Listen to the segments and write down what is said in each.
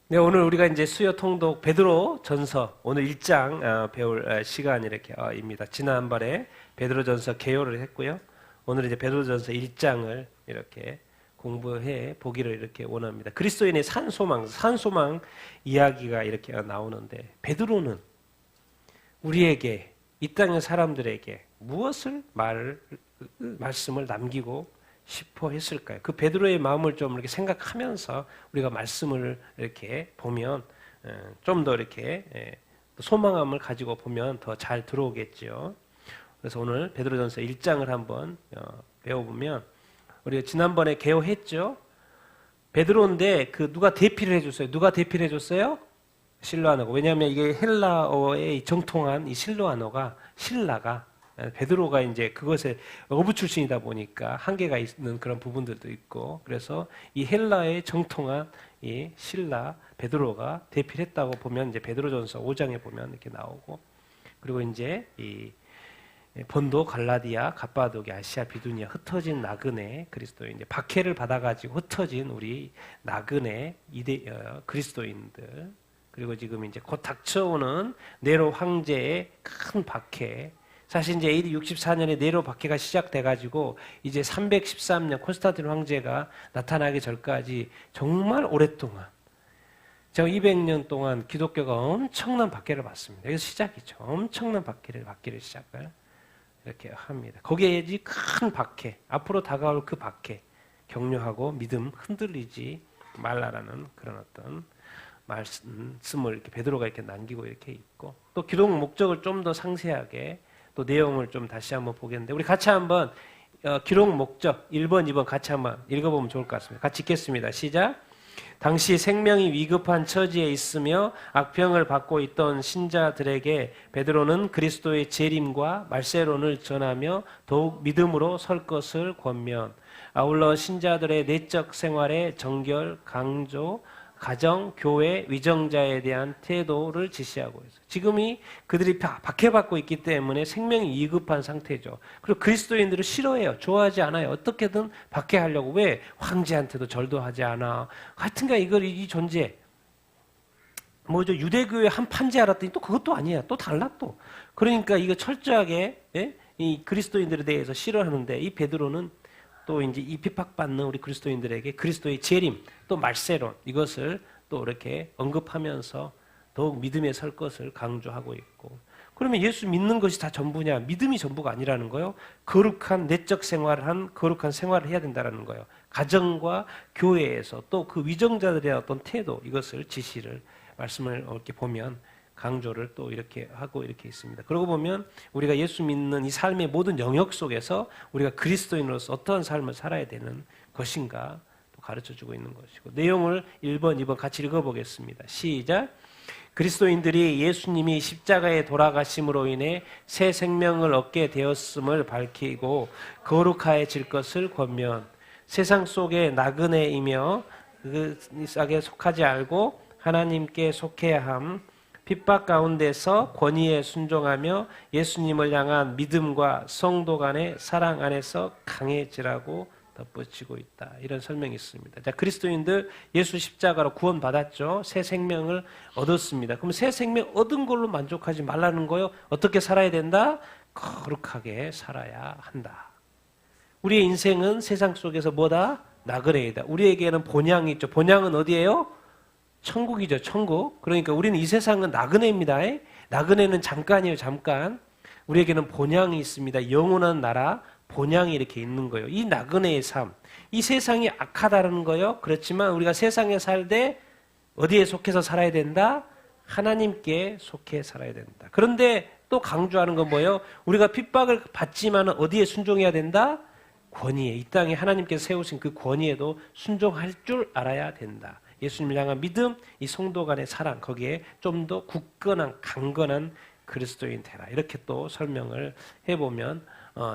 네, 오늘 우리가 이제 수요 통독 베드로 전서 오늘 1장 배울 시간이 입니다. 지난번에 베드로 전서 개요를 했고요. 오늘 이제 베드로 전서 1장을 이렇게 공부해 보기를 이렇게 원합니다. 그리스도인의 산소망 이야기가 이렇게 나오는데 베드로는 우리에게 이 땅의 사람들에게 무엇을 말씀을 남기고 싶어 했을까요? 그 베드로의 마음을 좀 이렇게 생각하면서 우리가 말씀을 이렇게 보면 좀 더 이렇게 소망함을 가지고 보면 더 잘 들어오겠죠. 그래서 오늘 베드로전서 1장을 한번 배워보면 우리가 지난번에 개요했죠. 베드로인데 그 누가 대피를 해줬어요? 누가 대피를 해줬어요? 실로아노가. 왜냐하면 이게 헬라어의 정통한 이 실로아노가 신라가 베드로가 이제 그것에 어부 출신이다 보니까 한계가 있는 그런 부분들도 있고, 그래서 이 헬라의 정통한 이 신라 베드로가 대피를 했다고 보면 이제 베드로전서 5장에 보면 이렇게 나오고, 그리고 이제 이 본도, 갈라디아, 갑바도기, 아시아, 비두니아 흩어진 나그네 그리스도인, 이제 박해를 받아가지고 흩어진 우리 나그네 그리스도인들, 그리고 지금 이제 곧 닥쳐오는 네로 황제의 큰 박해. 사실 이제 AD 64년에 네로 박해가 시작돼가지고 이제 313년 콘스탄틴 황제가 나타나기 전까지 정말 오랫동안, 제가 200년 동안 기독교가 엄청난 박해를 받습니다. 여기서 시작이죠. 엄청난 박해를 받기를 시작을 이렇게 합니다. 거기에 큰 박해, 앞으로 다가올 그 박해 격려하고 믿음 흔들리지 말라라는 그런 어떤 말씀을 이렇게 베드로가 이렇게 남기고 이렇게 있고, 또 기록 목적을 좀 더 상세하게 또 내용을 좀 다시 한번 보겠는데, 우리 같이 한번 기록 목적 1번, 2번 같이 한번 읽어보면 좋을 것 같습니다. 같이 읽겠습니다. 시작. 당시 생명이 위급한 처지에 있으며 악평을 받고 있던 신자들에게 베드로는 그리스도의 재림과 말세론을 전하며 더욱 믿음으로 설 것을 권면, 아울러 신자들의 내적 생활의 정결, 강조, 가정, 교회, 위정자에 대한 태도를 지시하고 있어요. 지금이 그들이 박해받고 있기 때문에 생명이 위급한 상태죠. 그리고 그리스도인들을 싫어해요. 좋아하지 않아요. 어떻게든 박해하려고. 왜? 황제한테도 절도 하지 않아. 하여튼간 이 존재. 뭐죠? 유대교의 한 판지 알았더니 또 그것도 아니야. 또 달라 또. 그러니까 이거 철저하게 이 그리스도인들에 대해서 싫어하는데, 이 베드로는 또 이제 이 핍박받는 우리 그리스도인들에게 그리스도의 재림, 또 말세론, 이것을 또 이렇게 언급하면서 더욱 믿음에 설 것을 강조하고 있고, 그러면 예수 믿는 것이 다 전부냐? 믿음이 전부가 아니라는 거예요. 거룩한 내적 생활을 거룩한 생활을 해야 된다는 거예요. 가정과 교회에서 또 그 위정자들의 어떤 태도, 이것을 말씀을 이렇게 보면 강조를 또 이렇게 하고 이렇게 있습니다. 그러고 보면 우리가 예수 믿는 이 삶의 모든 영역 속에서 우리가 그리스도인으로서 어떠한 삶을 살아야 되는 것인가 또 가르쳐주고 있는 것이고, 내용을 1번, 2번 같이 읽어보겠습니다. 시작. 그리스도인들이 예수님이 십자가에 돌아가심으로 인해 새 생명을 얻게 되었음을 밝히고 거룩해질 것을 권면, 세상 속의 나그네이며 그 싹에 속하지 않고 하나님께 속해야 함, 핍박 가운데서 권위에 순종하며 예수님을 향한 믿음과 성도 간의 사랑 안에서 강해지라고 덧붙이고 있다. 이런 설명이 있습니다. 자, 그리스도인들 예수 십자가로 구원받았죠. 새 생명을 얻었습니다. 그럼 새 생명 얻은 걸로 만족하지 말라는 거예요. 어떻게 살아야 된다? 거룩하게 살아야 한다. 우리의 인생은 세상 속에서 뭐다? 나그네이다. 우리에게는 본향이 있죠. 본향은 어디예요? 천국이죠. 천국. 그러니까 우리는 이 세상은 나그네입니다. 나그네는 잠깐이에요. 잠깐. 우리에게는 본향이 있습니다. 영원한 나라 본향이 이렇게 있는 거예요. 이 나그네의 삶, 이 세상이 악하다는 거예요. 그렇지만 우리가 세상에 살되 어디에 속해서 살아야 된다? 하나님께 속해 살아야 된다. 그런데 또 강조하는 건 뭐예요? 우리가 핍박을 받지만 어디에 순종해야 된다? 권위에, 이 땅에 하나님께서 세우신 그 권위에도 순종할 줄 알아야 된다. 예수님을 향한 믿음, 이 성도 간의 사랑, 거기에 좀 더 굳건한 강건한 그리스도인 되라. 이렇게 또 설명을 해보면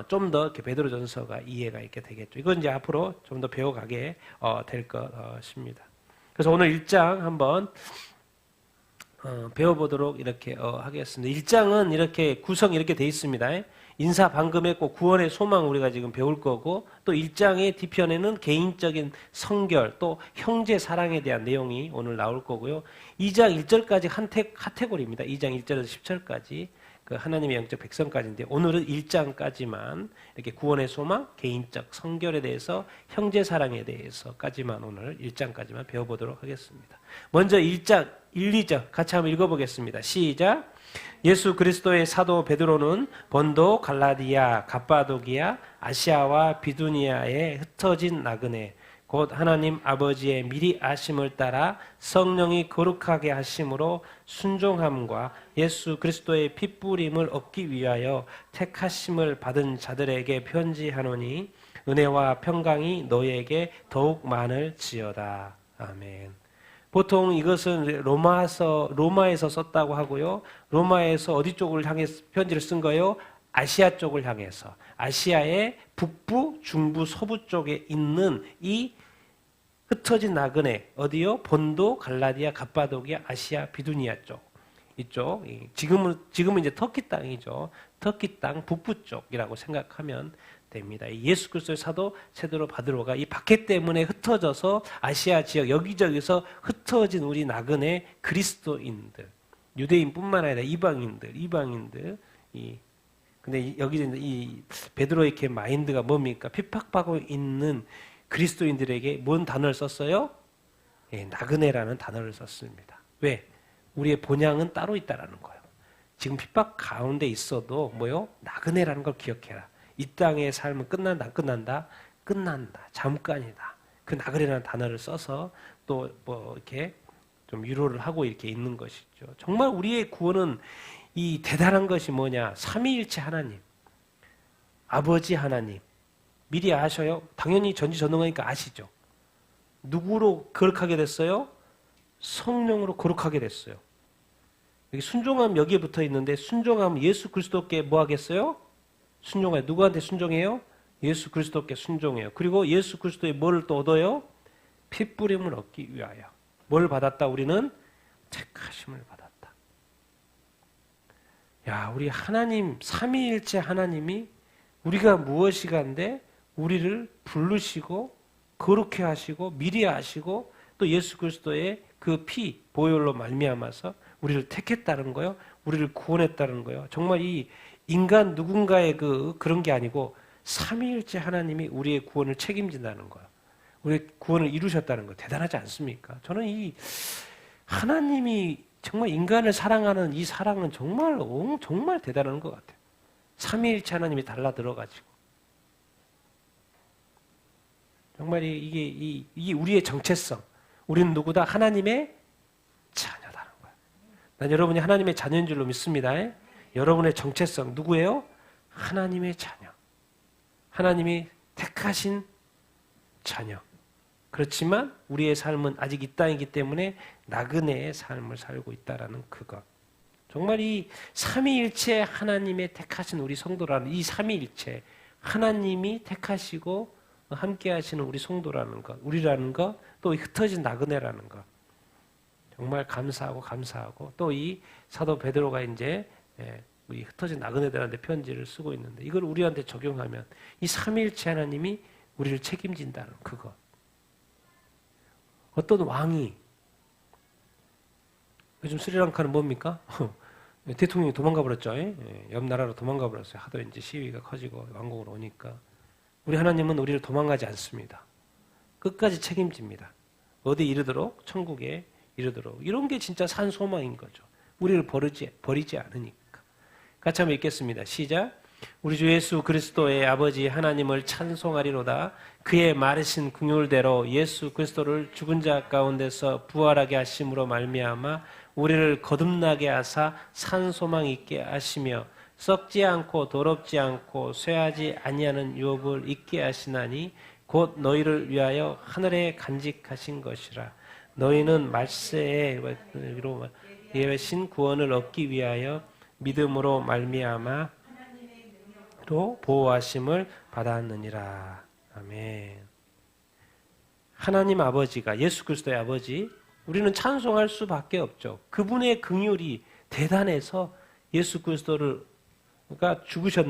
좀 더 이렇게 베드로전서가 이해가 있게 되겠죠. 이건 이제 앞으로 좀 더 배워가게 될 것입니다. 그래서 오늘 1장 한번 배워보도록 이렇게 하겠습니다. 1장은 이렇게 구성이 이렇게 돼 있습니다. 인사 방금했고 구원의 소망 우리가 지금 배울 거고, 또 1장의 뒤편에는 개인적인 성결 또 형제 사랑에 대한 내용이 오늘 나올 거고요. 2장 1절까지 한 카테고리입니다. 2장 1절에서 10절까지 그 하나님의 영적 백성까지인데, 오늘은 1장까지만 이렇게 구원의 소망, 개인적 성결에 대해서, 형제 사랑에 대해서까지만 오늘 1장까지만 배워보도록 하겠습니다. 먼저 1장 1, 2절 같이 한번 읽어보겠습니다. 시작. 예수 그리스도의 사도 베드로는 본도, 갈라디아, 갑바도기아, 아시아와 비두니아에 흩어진 나그네 곧 하나님 아버지의 미리 아심을 따라 성령이 거룩하게 하심으로 순종함과 예수 그리스도의 핏부림을 얻기 위하여 택하심을 받은 자들에게 편지하노니 은혜와 평강이 너희에게 더욱 많을지어다. 아멘. 보통 이것은 로마에서 썼다고 하고요. 로마에서 어디 쪽을 향해서 편지를 쓴 거예요? 아시아 쪽을 향해서. 아시아의 북부, 중부, 서부 쪽에 있는 이 흩어진 나그네, 어디요? 본도, 갈라디아, 갑바도기아, 아시아, 비두니아 쪽. 이쪽. 지금은 이제 터키 땅이죠. 터키 땅 북부 쪽이라고 생각하면 됩니다. 예수 그리스도의 사도 베드로가 이 박해 때문에 흩어져서 아시아 지역 여기저기서 흩어진 우리 나그네 그리스도인들, 유대인뿐만 아니라 이방인들. 근데 여기 이 베드로의 이렇게 마인드가 뭡니까? 핍박받고 있는 그리스도인들에게 뭔 단어를 썼어요? 나그네라는 단어를 썼습니다. 왜? 우리의 본향은 따로 있다라는 거예요. 지금 핍박 가운데 있어도 뭐요? 나그네라는 걸 기억해라. 이 땅의 삶은 끝난다, 안 끝난다? 끝난다. 잠깐이다. 그 나그네라는 단어를 써서 또 뭐 이렇게 좀 위로를 하고 이렇게 있는 것이죠. 정말 우리의 구원은 이 대단한 것이 뭐냐? 삼위일체 하나님, 아버지 하나님. 미리 아셔요? 당연히 전지전능하니까 아시죠. 누구로 거룩하게 됐어요? 성령으로 거룩하게 됐어요. 여기 순종함 여기에 붙어 있는데, 순종함 예수 그리스도께 뭐 하겠어요? 순종해요. 누구한테 순종해요? 예수 그리스도께 순종해요. 그리고 예수 그리스도의 뭘 또 얻어요? 핏부림을 얻기 위하여. 뭘 받았다? 우리는 택하심을 받았다. 야, 우리 하나님, 삼위일체 하나님이 우리가 무엇이간데 우리를 부르시고 거룩해 하시고 미리 아시고 또 예수 그리스도의 그 피 보혈로 말미암아서 우리를 택했다는 거요. 우리를 구원했다는 거요. 정말 이 인간 누군가의 그런 게 아니고 삼위일체 하나님이 우리의 구원을 책임진다는 거예요. 우리의 구원을 이루셨다는 거 대단하지 않습니까? 저는 이 하나님이 정말 인간을 사랑하는 이 사랑은 정말 대단한 것 같아요. 삼위일체 하나님이 달라 들어가지고 정말 이게 우리의 정체성. 우리는 누구다? 하나님의 자녀다는 거예요. 난 여러분이 하나님의 자녀인 줄로 믿습니다. 여러분의 정체성 누구예요? 하나님의 자녀. 하나님이 택하신 자녀. 그렇지만 우리의 삶은 아직 이 땅이기 때문에 나그네의 삶을 살고 있다라는 그것. 정말 이 삼위일체 하나님의 택하신 우리 성도라는 이 삼위일체 하나님이 택하시고 함께 하시는 우리 성도라는 것, 우리라는 것, 또 흩어진 나그네라는 것. 정말 감사하고 또 이 사도 베드로가 이제 우리 흩어진 나그네들한테 편지를 쓰고 있는데 이걸 우리한테 적용하면 이 삼위일체 하나님이 우리를 책임진다는 그것. 어떤 왕이 요즘 스리랑카는 뭡니까? 대통령이 도망가 버렸죠. 옆 나라로 도망가 버렸어요. 하도 이제 시위가 커지고 왕국으로 오니까. 우리 하나님은 우리를 도망가지 않습니다. 끝까지 책임집니다. 어디 이르도록? 천국에 이르도록. 이런 게 진짜 산 소망인 거죠. 우리를 버리지 않으니까. 같이 한번 읽겠습니다. 시작. 우리 주 예수 그리스도의 아버지 하나님을 찬송하리로다. 그의 말하신 긍휼대로 예수 그리스도를 죽은 자 가운데서 부활하게 하심으로 말미암아 우리를 거듭나게 하사 산 소망 있게 하시며 썩지 않고 더럽지 않고 쇠하지 아니하는 유업을 있게 하시나니 곧 너희를 위하여 하늘에 간직하신 것이라. 너희는 말세에 예외신 구원을 얻기 위하여 믿음으로 말미암아 로 보호하심을 받았느니라. 아멘. 하나님 아버지가 예수 그리스도의 아버지 우리는 찬송할 수밖에 없죠. 그분의 긍휼이 대단해서 예수 그리스도를 그러니까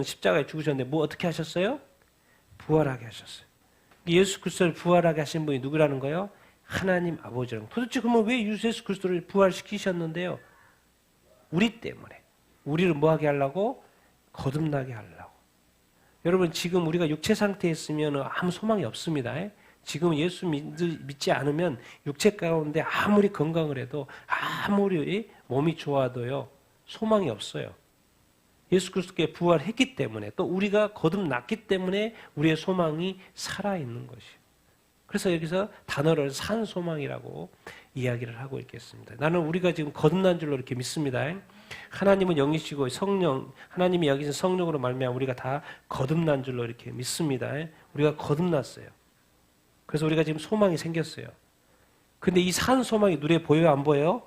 십자가에 죽으셨는데 뭐 어떻게 하셨어요? 부활하게 하셨어요. 예수 그리스도를 부활하게 하신 분이 누구라는 거예요? 하나님 아버지라는. 도대체 그러면 왜 예수 그리스도를 부활시키셨는데요? 우리 때문에. 우리를 뭐하게 하려고? 거듭나게 하려고. 여러분 지금 우리가 육체 상태에 있으면 아무 소망이 없습니다. 지금 예수 믿지 않으면 육체 가운데 아무리 건강을 해도 아무리 몸이 좋아도요 소망이 없어요. 예수 그리스도께 부활했기 때문에 또 우리가 거듭났기 때문에 우리의 소망이 살아있는 것이에요. 그래서 여기서 단어를 산 소망이라고 이야기를 하고 있겠습니다. 나는 우리가 지금 거듭난 줄로 이렇게 믿습니다. 하나님은 영이시고 성령, 하나님이 여기서 성령으로 말미암아 우리가 다 거듭난 줄로 이렇게 믿습니다. 우리가 거듭났어요. 그래서 우리가 지금 소망이 생겼어요. 근데 이 산 소망이 눈에 보여요? 안 보여요?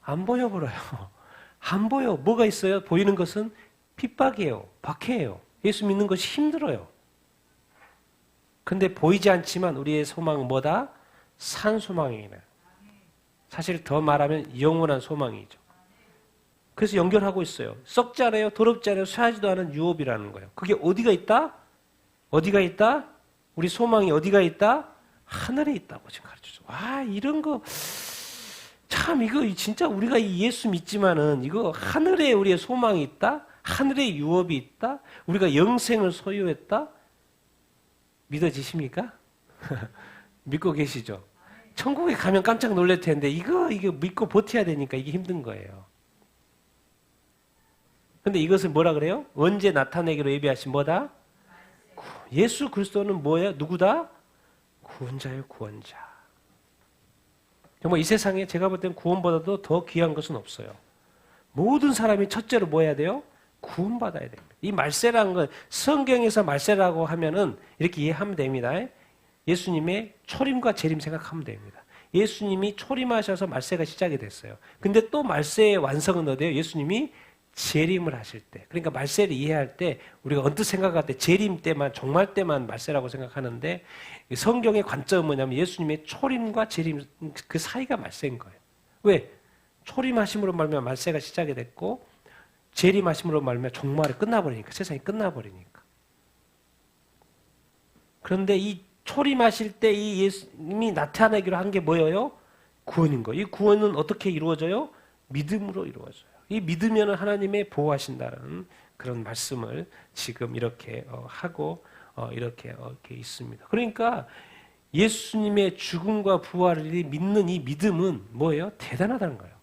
안 보여버려요. 안 보여. 뭐가 있어요? 보이는 것은 핍박이에요. 박해예요. 예수 믿는 것이 힘들어요. 근데 보이지 않지만 우리의 소망은 뭐다? 산 소망이에요. 사실 더 말하면 영원한 소망이죠. 그래서 연결하고 있어요. 썩지 않아요. 더럽지 않아요. 쇠하지도 않은 유업이라는 거예요. 그게 어디가 있다? 어디가 있다? 우리 소망이 어디가 있다? 하늘에 있다고 지금 가르쳐줘. 와, 이런 거 참 이거 진짜 우리가 이 예수 믿지만은 이거 하늘에 우리의 소망이 있다? 하늘에 유업이 있다? 우리가 영생을 소유했다? 믿어지십니까? 믿고 계시죠? 천국에 가면 깜짝 놀랄 텐데 이거 믿고 버텨야 되니까 이게 힘든 거예요. 근데 이것을 뭐라 그래요? 언제 나타내기로 예비하신 뭐다? 예수 그리스도는 뭐예요? 누구다? 구원자예요, 구원자. 정말 이 세상에 제가 볼 땐 구원보다도 더 귀한 것은 없어요. 모든 사람이 첫째로 뭐 해야 돼요? 구원받아야 됩니다. 이 말세라는 건 성경에서 말세라고 하면은 이렇게 이해하면 됩니다. 예수님의 초림과 재림 생각하면 됩니다. 예수님이 초림하셔서 말세가 시작이 됐어요. 근데 또 말세의 완성은 어디예요? 예수님이 재림을 하실 때. 그러니까 말세를 이해할 때 우리가 언뜻 생각할 때 재림 때만 종말 때만 말세라고 생각하는데 성경의 관점은 뭐냐면 예수님의 초림과 재림 그 사이가 말세인 거예요. 왜? 초림하심으로 말미암아 말세가 시작이 됐고 재림하심으로 말미암아 종말이 끝나버리니까 세상이 끝나버리니까. 그런데 이 초림하실 때 이 예수님이 나타나기로 한 게 뭐예요? 구원인 거예요. 이 구원은 어떻게 이루어져요? 믿음으로 이루어져요. 이 믿으면 하나님의 보호하신다는 그런 말씀을 지금 이렇게 하고 이렇게 있습니다. 그러니까 예수님의 죽음과 부활을 믿는 이 믿음은 뭐예요? 대단하다는 거예요.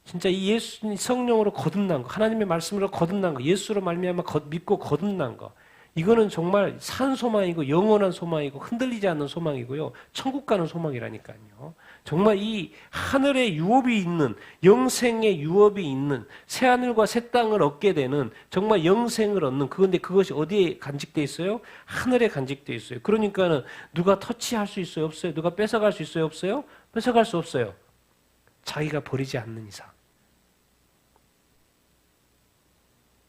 진짜 이 예수님 성령으로 거듭난 거, 하나님의 말씀으로 거듭난 거, 예수로 말미암아 믿고 거듭난 거, 이거는 정말 산 소망이고 영원한 소망이고 흔들리지 않는 소망이고요. 천국 가는 소망이라니까요. 정말 이 하늘에 유업이 있는 영생의 유업이 있는 새하늘과 새 땅을 얻게 되는 정말 영생을 얻는 그건데 그것이 어디에 간직되어 있어요? 하늘에 간직되어 있어요. 그러니까는 누가 터치할 수 있어요? 없어요? 누가 뺏어갈 수 있어요? 없어요? 뺏어갈 수 없어요. 자기가 버리지 않는 이상.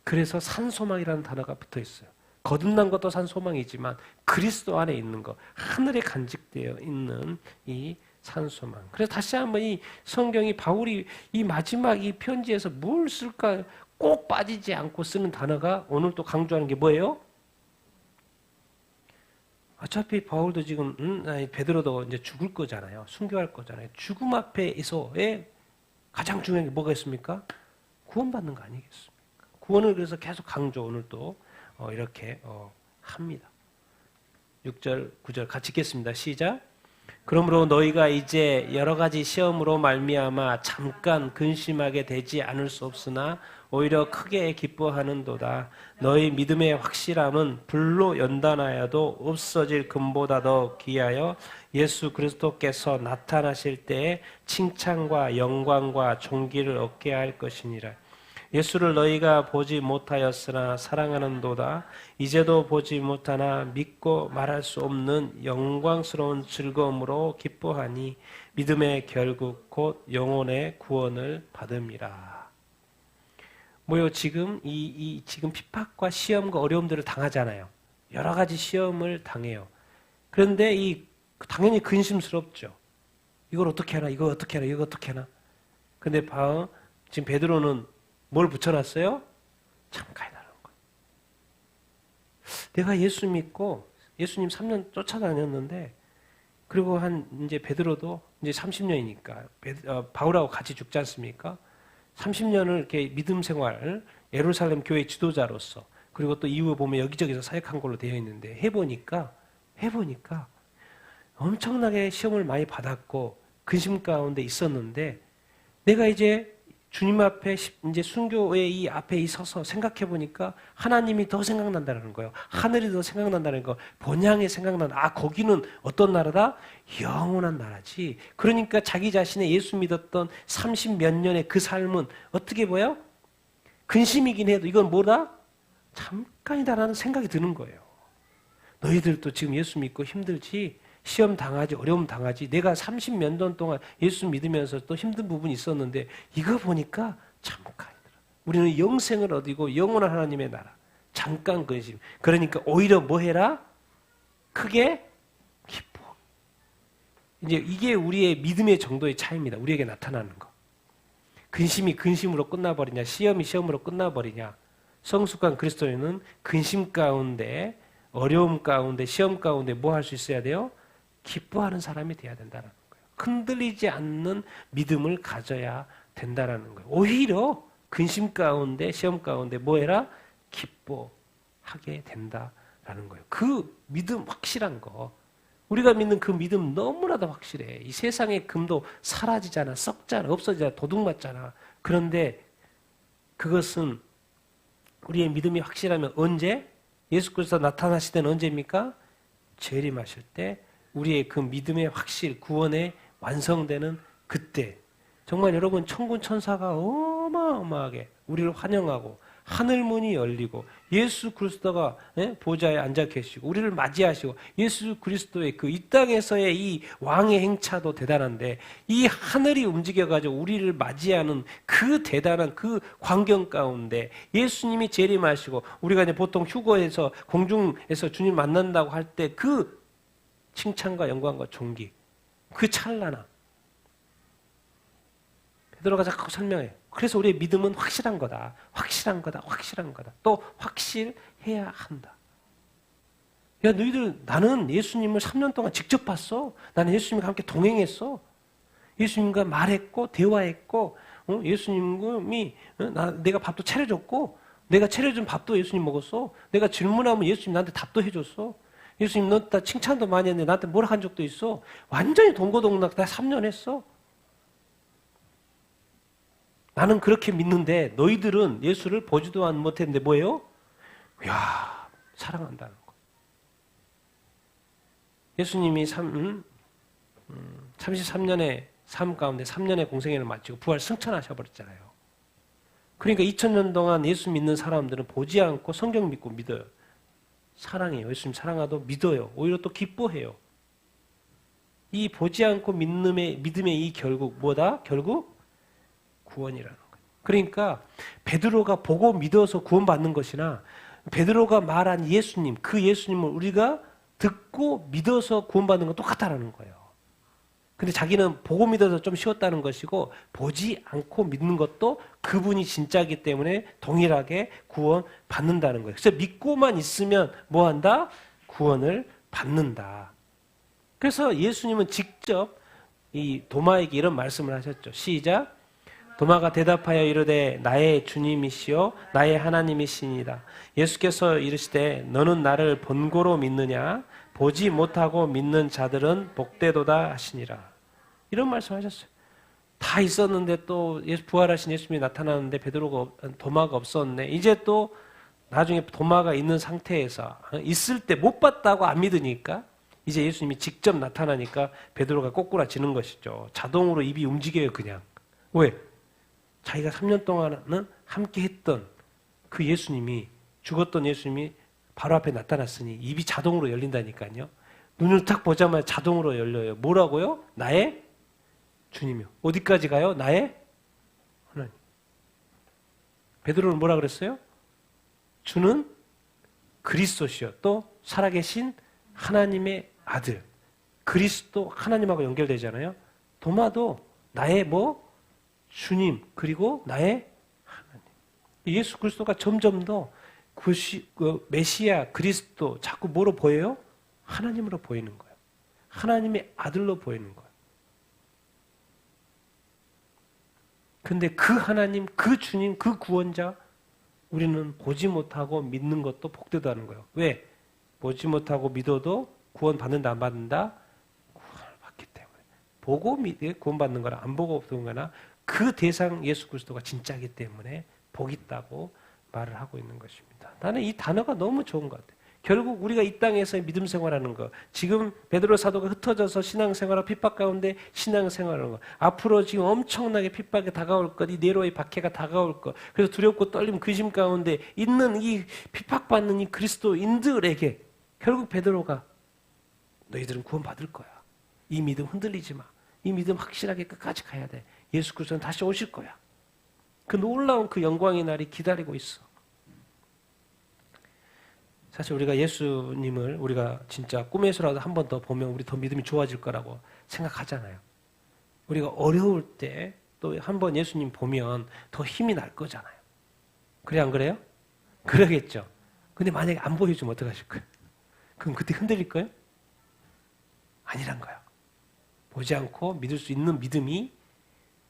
그래서 산소망이라는 단어가 붙어 있어요. 거듭난 것도 산소망이지만 그리스도 안에 있는 것, 하늘에 간직되어 있는 이 산소망. 그래서 다시 한번 이 성경이 바울이 이 마지막 이 편지에서 뭘 쓸까 꼭 빠지지 않고 쓰는 단어가 오늘 또 강조하는 게 뭐예요? 어차피 바울도 지금 베드로도 이제 죽을 거잖아요. 순교할 거잖아요. 죽음 앞에서의 가장 중요한 게 뭐가 있습니까? 구원받는 거 아니겠습니까? 구원을 그래서 계속 강조 오늘 또 이렇게 합니다. 6절, 9절 같이 읽겠습니다. 시작. 그러므로 너희가 이제 여러 가지 시험으로 말미암아 잠깐 근심하게 되지 않을 수 없으나 오히려 크게 기뻐하는도다. 너희 믿음의 확실함은 불로 연단하여도 없어질 금보다 더 귀하여 예수 그리스도께서 나타나실 때에 칭찬과 영광과 존귀를 얻게 할 것이니라. 예수를 너희가 보지 못하였으나 사랑하는도다. 이제도 보지 못하나 믿고 말할 수 없는 영광스러운 즐거움으로 기뻐하니 믿음의 결국 곧 영혼의 구원을 받음이라. 뭐요? 지금 지금 핍박과 시험과 어려움들을 당하잖아요. 여러 가지 시험을 당해요. 그런데 당연히 근심스럽죠. 이걸 어떻게 하나, 이거 어떻게 하나, 이거 어떻게 하나. 근데 지금 베드로는 뭘 붙여놨어요? 잠깐이라는 거예요. 내가 예수 믿고 예수님 3년 쫓아다녔는데, 그리고 이제 베드로도 이제 30년이니까 바울하고 같이 죽지 않습니까? 30년을 이렇게 믿음 생활, 예루살렘 교회 지도자로서, 그리고 또 이후에 보면 여기저기서 사역한 걸로 되어 있는데 해보니까 엄청나게 시험을 많이 받았고 근심 가운데 있었는데, 내가 이제 주님 앞에 이제 순교의 이 앞에 서서 생각해 보니까 하나님이 더 생각난다는 거예요. 하늘이 더 생각난다는 거. 본향이 생각난다. 아, 거기는 어떤 나라다? 영원한 나라지. 그러니까 자기 자신의 예수 믿었던 30 몇 년의 그 삶은 어떻게 보여? 근심이긴 해도 이건 뭐다? 잠깐이다라는 생각이 드는 거예요. 너희들도 지금 예수 믿고 힘들지? 시험 당하지, 어려움 당하지. 내가 30 몇 년 동안 예수 믿으면서 또 힘든 부분이 있었는데 이거 보니까 잠깐이더라. 우리는 영생을 얻이고 영원한 하나님의 나라. 잠깐 근심. 그러니까 오히려 뭐 해라? 크게 기뻐. 이제 이게 우리의 믿음의 정도의 차이입니다. 우리에게 나타나는 거. 근심이 근심으로 끝나버리냐, 시험이 시험으로 끝나버리냐. 성숙한 그리스도인은 근심 가운데, 어려움 가운데, 시험 가운데 뭐 할 수 있어야 돼요? 기뻐하는 사람이 돼야 된다는 거예요. 흔들리지 않는 믿음을 가져야 된다는 거예요. 오히려 근심 가운데, 시험 가운데 뭐 해라? 기뻐하게 된다라는 거예요. 그 믿음 확실한 거. 우리가 믿는 그 믿음 너무나도 확실해. 이 세상의 금도 사라지잖아, 썩잖아, 없어지잖아, 도둑맞잖아. 그런데 그것은 우리의 믿음이 확실하면 언제? 예수 그리스도 나타나실 때는 언제입니까? 재림하실 때 우리의 그 믿음의 확실, 구원의 완성되는 그때. 정말 여러분, 천군 천사가 어마어마하게 우리를 환영하고 하늘 문이 열리고 예수 그리스도가 보좌에 앉아 계시고 우리를 맞이하시고 예수 그리스도의 그 이 땅에서의 이 왕의 행차도 대단한데, 이 하늘이 움직여가지고 우리를 맞이하는 그 대단한 그 광경 가운데 예수님이 재림하시고 우리가 이제 보통 휴거에서 공중에서 주님 만난다고 할 때 그 칭찬과 영광과 존귀, 그 찰나나 베드로가 자꾸 설명해요. 그래서 우리의 믿음은 확실한 거다. 확실한 거다. 확실한 거다. 또 확실해야 한다. 야, 너희들, 나는 예수님을 3년 동안 직접 봤어. 나는 예수님과 함께 동행했어. 예수님과 말했고 대화했고, 예수님이 내가 밥도 차려줬고, 내가 차려준 밥도 예수님 먹었어. 내가 질문하면 예수님 나한테 답도 해줬어. 예수님 너 나 칭찬도 많이 했는데 나한테 뭐라 한 적도 있어. 완전히 동고동락 나 3년 했어. 나는 그렇게 믿는데 너희들은 예수를 보지도 못했는데 뭐예요? 이야, 사랑한다는 거. 예수님이 33년의 삶 가운데 3년의 공생애를 마치고 부활 승천하셔버렸잖아요. 그러니까 2000년 동안 예수 믿는 사람들은 보지 않고 성경 믿고 믿어요. 사랑해요. 예수님 사랑하도 믿어요. 오히려 또 기뻐해요. 이 보지 않고 믿음의 이 결국 뭐다? 결국 구원이라는 거예요. 그러니까 베드로가 보고 믿어서 구원받는 것이나 베드로가 말한 예수님, 그 예수님을 우리가 듣고 믿어서 구원받는 건 똑같다는 거예요. 근데 자기는 보고 믿어서 좀 쉬웠다는 것이고 보지 않고 믿는 것도 그분이 진짜이기 때문에 동일하게 구원받는다는 거예요. 그래서 믿고만 있으면 뭐한다? 구원을 받는다. 그래서 예수님은 직접 이 도마에게 이런 말씀을 하셨죠. 시작. 도마가 대답하여 이르되 나의 주님이시요 나의 하나님이시니이다. 예수께서 이르시되 너는 나를 본고로 믿느냐? 보지 못하고 믿는 자들은 복되도다 하시니라. 이런 말씀하셨어요. 다 있었는데 또 부활하신 예수님이 나타나는데 도마가 없었네. 이제 또 나중에 도마가 있는 상태에서 있을 때 못 봤다고 안 믿으니까 이제 예수님이 직접 나타나니까 베드로가 꼬꾸라지는 것이죠. 자동으로 입이 움직여요, 그냥. 왜? 자기가 3년 동안은 함께 했던 그 예수님이, 죽었던 예수님이 바로 앞에 나타났으니 입이 자동으로 열린다니까요. 눈을 딱 보자마자 자동으로 열려요. 뭐라고요? 나의 주님이요. 어디까지 가요? 나의 하나님. 베드로는 뭐라 그랬어요? 주는 그리스도시요. 또 살아계신 하나님의 아들. 그리스도 하나님하고 연결되잖아요. 도마도 나의 뭐? 주님 그리고 나의 하나님. 예수 그리스도가 점점 더 그 메시아 그리스도 자꾸 뭐로 보여요? 하나님으로 보이는 거예요. 하나님의 아들로 보이는 거예요. 근데 그 하나님, 그 주님, 그 구원자 우리는 보지 못하고 믿는 것도 복되다 하는 거예요. 왜? 보지 못하고 믿어도 구원 받는다 안 받는다? 구원을 받기 때문에. 보고 구원 받는 거나 안 보고 없는 거나 그 대상 예수 그리스도가 진짜이기 때문에 복 있다고 말을 하고 있는 것입니다. 나는 이 단어가 너무 좋은 것 같아요. 결국 우리가 이 땅에서 믿음 생활하는 거, 지금 베드로 사도가 흩어져서 신앙생활하고 핍박 가운데 신앙생활하는 거, 앞으로 지금 엄청나게 핍박이 다가올 것, 이 네로의 박해가 다가올 것, 그래서 두렵고 떨림 근심 가운데 있는 이 핍박받는 이 그리스도인들에게 결국 베드로가 너희들은 구원받을 거야. 이 믿음 흔들리지 마. 이 믿음 확실하게 끝까지 가야 돼. 예수 그리스도는 다시 오실 거야. 그 놀라운 그 영광의 날이 기다리고 있어. 사실 우리가 예수님을 우리가 진짜 꿈에서라도 한 번 더 보면 우리 더 믿음이 좋아질 거라고 생각하잖아요. 우리가 어려울 때 또 한 번 예수님 보면 더 힘이 날 거잖아요. 그래 안 그래요? 그러겠죠. 근데 만약에 안 보여주면 어떡하실 거예요? 그럼 그때 흔들릴 거예요? 아니란 거예요. 보지 않고 믿을 수 있는 믿음이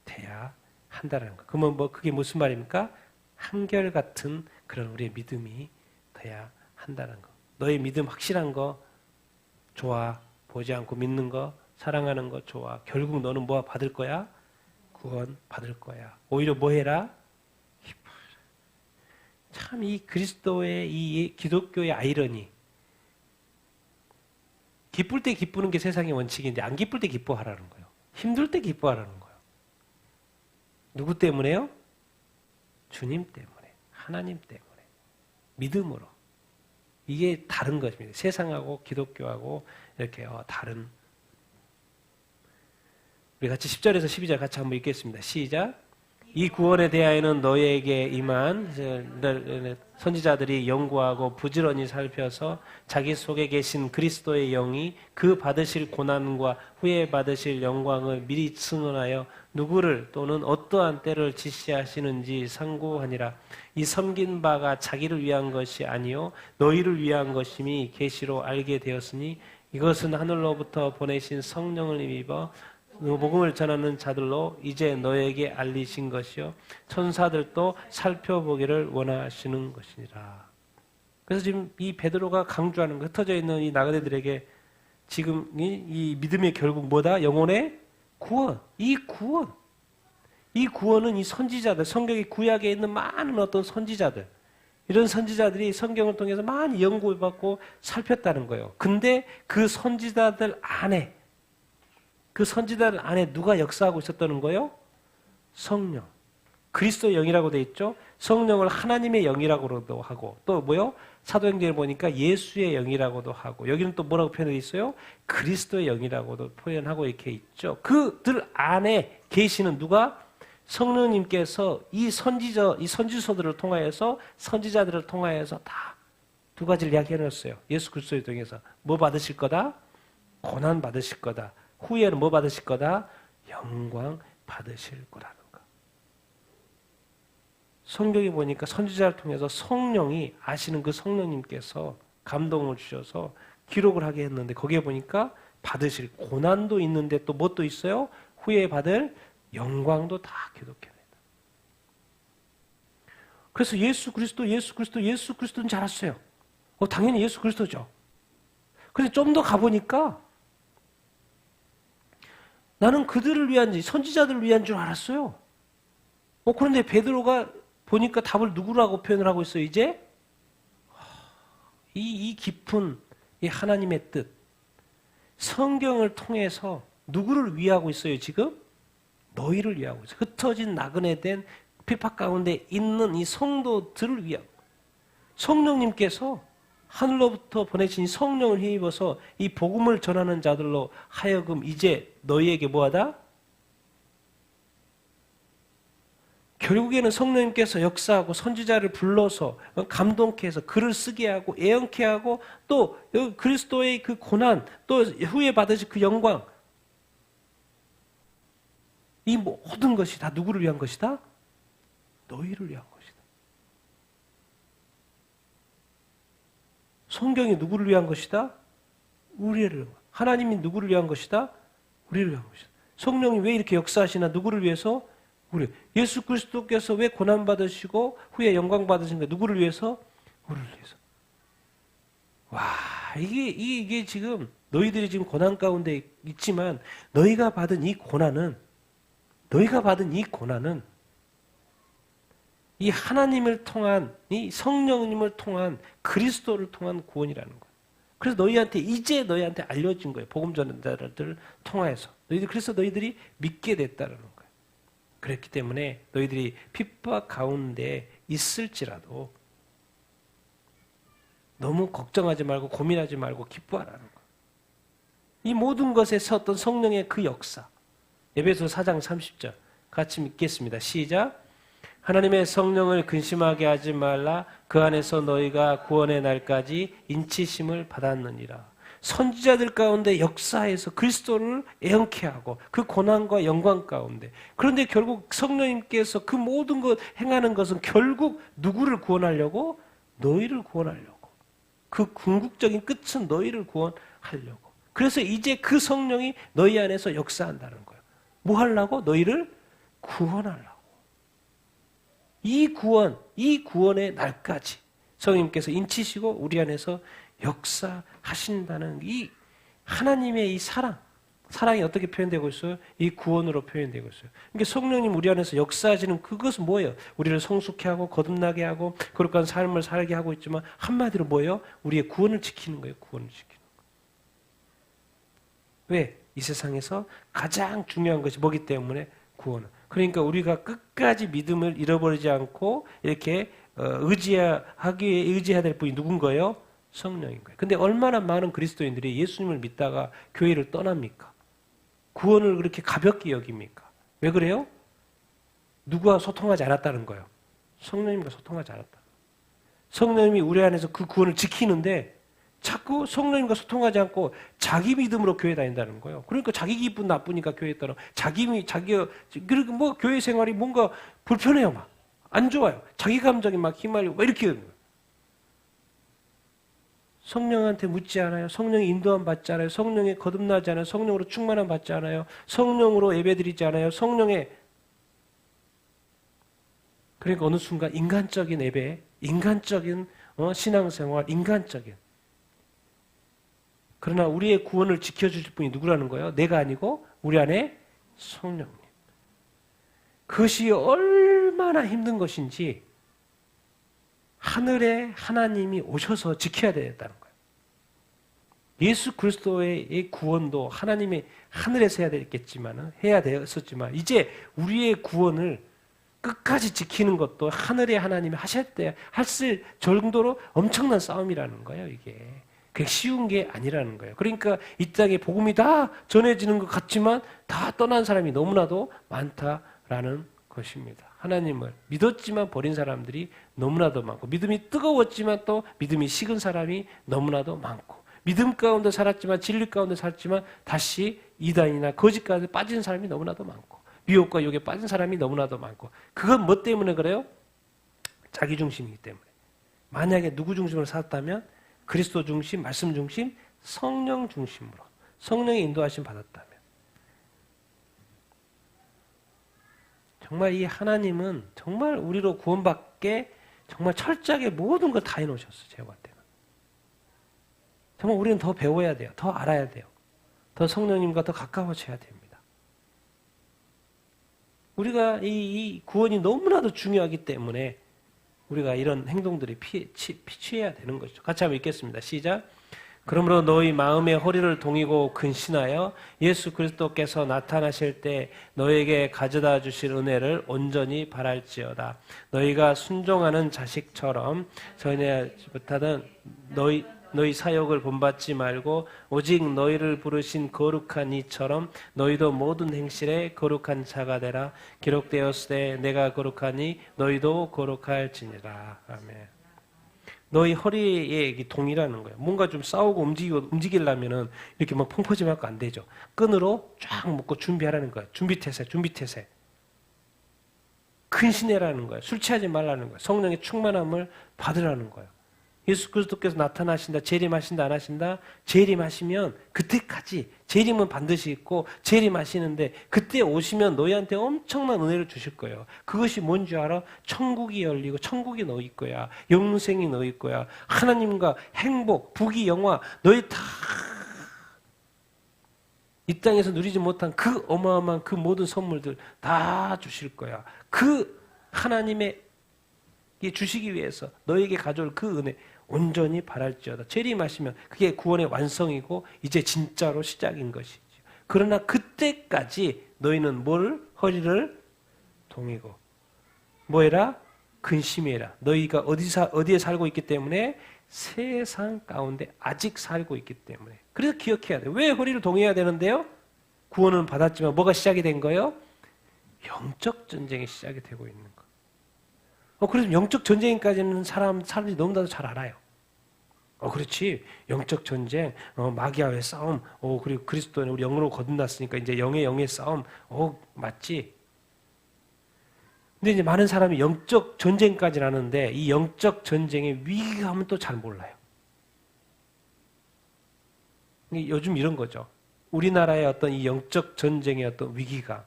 돼야 한다는 거. 그러면 뭐 그게 무슨 말입니까? 한결같은 그런 우리의 믿음이 돼야 한다는 거. 너의 믿음 확실한 거 좋아. 보지 않고 믿는 거, 사랑하는 거 좋아. 결국 너는 뭐 받을 거야? 구원 받을 거야. 오히려 뭐 해라? 기뻐라. 참 이 그리스도의 이 기독교의 아이러니. 기쁠 때 기쁘는 게 세상의 원칙인데 안 기쁠 때 기뻐하라는 거예요. 힘들 때 기뻐하라는 거예요. 누구 때문에요? 주님 때문에, 하나님 때문에, 믿음으로. 이게 다른 것입니다. 세상하고 기독교하고 이렇게 다른. 우리 같이 10절에서 12절 같이 한번 읽겠습니다. 시작. 이 구원에 대하여는 너희에게 임한 선지자들이 연구하고 부지런히 살펴서 자기 속에 계신 그리스도의 영이 그 받으실 고난과 후에 받으실 영광을 미리 증언하여 누구를 또는 어떠한 때를 지시하시는지 상고하니라. 이 섬긴 바가 자기를 위한 것이 아니요 너희를 위한 것임이 계시로 알게 되었으니 이것은 하늘로부터 보내신 성령을 입어 복음을 전하는 자들로 이제 너에게 알리신 것이요 천사들도 살펴보기를 원하시는 것이니라. 그래서 지금 이 베드로가 강조하는 거, 흩어져 있는 이 나그네들에게 지금 이 믿음의 결국 뭐다? 영혼의 구원. 이 구원은 이 선지자들, 성경의 구약에 있는 많은 어떤 선지자들, 이런 선지자들이 성경을 통해서 많이 연구해봤고 살폈다는 거예요. 근데 그 선지자들 안에 누가 역사하고 있었다는 거예요? 성령. 그리스도의 영이라고 돼 있죠? 성령을 하나님의 영이라고도 하고, 또 뭐요? 사도행전을 보니까 예수의 영이라고도 하고, 여기는 또 뭐라고 표현되어 있어요? 그리스도의 영이라고도 표현하고 이렇게 있죠. 그들 안에 계시는 누가? 성령님께서 이 선지서들을 통하여서, 선지자들을 통하여서 다 두 가지를 이야기해 놨어요. 예수 그리스도를 통해서. 뭐 받으실 거다? 고난 받으실 거다. 후에는 뭐 받으실 거다? 영광 받으실 거라는 거. 성경에 보니까 선지자를 통해서 성령이 아시는 그 성령님께서 감동을 주셔서 기록을 하게 했는데 거기에 보니까 받으실 고난도 있는데 또 뭣도 있어요? 후에 받을 영광도 다 기록해냈다. 그래서 예수 그리스도인 줄 알았어요. 당연히 예수 그리스도죠. 근데 좀 더 가보니까 나는 그들을 위한, 선지자들을 위한 줄 알았어요. 그런데 베드로가 보니까 답을 누구라고 표현을 하고 있어요, 이제? 이 깊은 이 하나님의 뜻. 성경을 통해서 누구를 위하고 있어요, 지금? 너희를 위하고 있어요. 흩어진 나그네 된 핍박 가운데 있는 이 성도들을 위하고. 성령님께서 하늘로부터 보내신 성령을 힘입어서 이 복음을 전하는 자들로 하여금 이제 너희에게 뭐하다? 결국에는 성령님께서 역사하고 선지자를 불러서 감동케 해서 글을 쓰게 하고 애언케 하고 또 그리스도의 그 고난 또 후에 받으실 그 영광 이 모든 것이 다 누구를 위한 것이다? 너희를 위한 것이다. 성경이 누구를 위한 것이다? 우리를 위한 것이다. 하나님이 누구를 위한 것이다? 우리를 위한 것이다. 성령이 왜 이렇게 역사하시나? 누구를 위해서? 우리. 예수 그리스도께서 왜 고난받으시고 후에 영광받으신가? 누구를 위해서? 우리를 위해서. 와, 이게 지금 너희들이 지금 고난 가운데 있지만 너희가 받은 이 고난은 이 하나님을 통한, 이 성령님을 통한 그리스도를 통한 구원이라는 거예요. 그래서 이제 너희한테 알려진 거예요. 복음 전자들을 통해서. 그래서 너희들이 믿게 됐다는 거예요. 그렇기 때문에 너희들이 핍박 가운데 있을지라도 너무 걱정하지 말고 고민하지 말고 기뻐하라는 거예요. 이 모든 것에서 어떤 성령의 그 역사. 에베소 4장 30절 같이 읽겠습니다. 시작. 하나님의 성령을 근심하게 하지 말라. 그 안에서 너희가 구원의 날까지 인치심을 받았느니라. 선지자들 가운데 역사에서 그리스도를 애연케 하고 그 고난과 영광 가운데. 그런데 결국 성령님께서 그 모든 것 행하는 것은 결국 누구를 구원하려고? 너희를 구원하려고. 그 궁극적인 끝은 너희를 구원하려고. 그래서 이제 그 성령이 너희 안에서 역사한다는 거예요. 뭐 하려고? 너희를 구원하려고. 이 구원의 날까지 성령님께서 인치시고 우리 안에서 역사하신다는 이 하나님의 이 사랑이 어떻게 표현되고 있어요? 이 구원으로 표현되고 있어요. 그러니까 성령님 우리 안에서 역사하시는 그것은 뭐예요? 우리를 성숙해 하고 거듭나게 하고 거룩한 삶을 살게 하고 있지만 한마디로 뭐예요? 우리의 구원을 지키는 거예요. 구원을 지키는 거예요. 왜? 이 세상에서 가장 중요한 것이 뭐기 때문에? 구원. 그러니까 우리가 끝까지 믿음을 잃어버리지 않고 이렇게 의지해야 될 분이 누군 거예요? 성령인 거예요. 근데 얼마나 많은 그리스도인들이 예수님을 믿다가 교회를 떠납니까? 구원을 그렇게 가볍게 여깁니까? 왜 그래요? 누구와 소통하지 않았다는 거예요. 성령님과 소통하지 않았다. 성령님이 우리 안에서 그 구원을 지키는데 자꾸 성령님과 소통하지 않고 자기 믿음으로 교회 다닌다는 거예요. 그러니까 자기 기분 나쁘니까 교회에 따라 그리고 뭐 교회 생활이 뭔가 불편해요. 막 안 좋아요. 자기 감정이 막 휘말리고 막 이렇게 되는 거예요. 성령한테 묻지 않아요. 성령의 인도함 받지 않아요. 성령에 거듭나지 않아요. 성령으로 충만함 받지 않아요. 성령으로 예배드리지 않아요. 그러니까 어느 순간 인간적인 예배, 인간적인 신앙생활, 인간적인. 그러나 우리의 구원을 지켜주실 분이 누구라는 거예요? 내가 아니고 우리 안에 성령님. 그것이 얼마나 힘든 것인지 하늘에 하나님이 오셔서 지켜야 되겠다는 거예요. 예수 그리스도의 구원도 하나님이 하늘에서 해야 되었지만 이제 우리의 구원을 끝까지 지키는 것도 하늘에 하나님이 하실 정도로 엄청난 싸움이라는 거예요. 이게 그게 쉬운 게 아니라는 거예요. 그러니까 이 땅에 복음이 다 전해지는 것 같지만 다 떠난 사람이 너무나도 많다라는 것입니다. 하나님을 믿었지만 버린 사람들이 너무나도 많고 믿음이 뜨거웠지만 또 믿음이 식은 사람이 너무나도 많고 믿음 가운데 살았지만 진리 가운데 살았지만 다시 이단이나 거짓 가운데 빠진 사람이 너무나도 많고 미혹과 욕에 빠진 사람이 너무나도 많고 그건 뭐 때문에 그래요? 자기 중심이기 때문에. 만약에 누구 중심으로 살았다면 그리스도 중심, 말씀 중심, 성령 중심으로 성령의 인도하심 받았다면 정말 이 하나님은 정말 우리로 구원받게 정말 철저하게 모든 걸 다 해놓으셨어요. 제가 볼 때는. 정말 우리는 더 배워야 돼요. 더 알아야 돼요. 더 성령님과 더 가까워져야 됩니다. 우리가 이 구원이 너무나도 중요하기 때문에 우리가 이런 행동들이 취해야 되는 것이죠. 같이 한번 읽겠습니다. 시작. 그러므로 너희 마음의 허리를 동이고 근신하여 예수 그리스도께서 나타나실 때 너에게 가져다 주실 은혜를 온전히 바랄지어다. 너희가 순종하는 자식처럼 전에 못하던 너희 사역을 본받지 말고 오직 너희를 부르신 거룩한 이처럼 너희도 모든 행실에 거룩한 자가 되라. 기록되었을 때 내가 거룩하니 너희도 거룩할지니라. 아멘. 너희 허리에 이게 동이라는 거예요. 뭔가 좀 싸우고 움직이려면은 이렇게 막 펑퍼짐하고 안 되죠. 끈으로 쫙 묶고 준비하라는 거예요. 준비태세, 준비태세. 근신해라는 거예요. 술 취하지 말라는 거예요. 성령의 충만함을 받으라는 거예요. 예수 그리스도께서 나타나신다, 재림하신다, 안 하신다. 재림하시면 그때까지 재림은 반드시 있고 재림하시는데 그때 오시면 너희한테 엄청난 은혜를 주실 거예요. 그것이 뭔지 알아? 천국이 열리고 천국이 너희 거야. 영생이 너희 거야. 하나님과 행복, 부귀, 영화 너희 다 이 땅에서 누리지 못한 그 어마어마한 그 모든 선물들 다 주실 거야. 그 하나님의 주시기 위해서 너에게 가져올 그 은혜 온전히 바랄지어다. 재림하시면 그게 구원의 완성이고 이제 진짜로 시작인 것이지. 그러나 그때까지 너희는 허리를 동이고 뭐해라? 근심해라. 너희가 어디에 살고 있기 때문에 세상 가운데 아직 살고 있기 때문에. 그래서 기억해야 돼. 왜 허리를 동해야 되는데요? 구원은 받았지만 뭐가 시작이 된 거예요? 영적 전쟁이 시작이 되고 있는 거. 그래서 영적 전쟁까지는 사람들이 너무나도 잘 알아요. 그렇지. 영적 전쟁, 마귀와의 싸움, 그리고 그리스도는 우리 영으로 거듭났으니까 이제 영의 싸움, 맞지. 근데 이제 많은 사람이 영적 전쟁까지는 아는데 이 영적 전쟁의 위기감은 또 잘 몰라요. 요즘 이런 거죠. 우리나라의 어떤 이 영적 전쟁의 어떤 위기가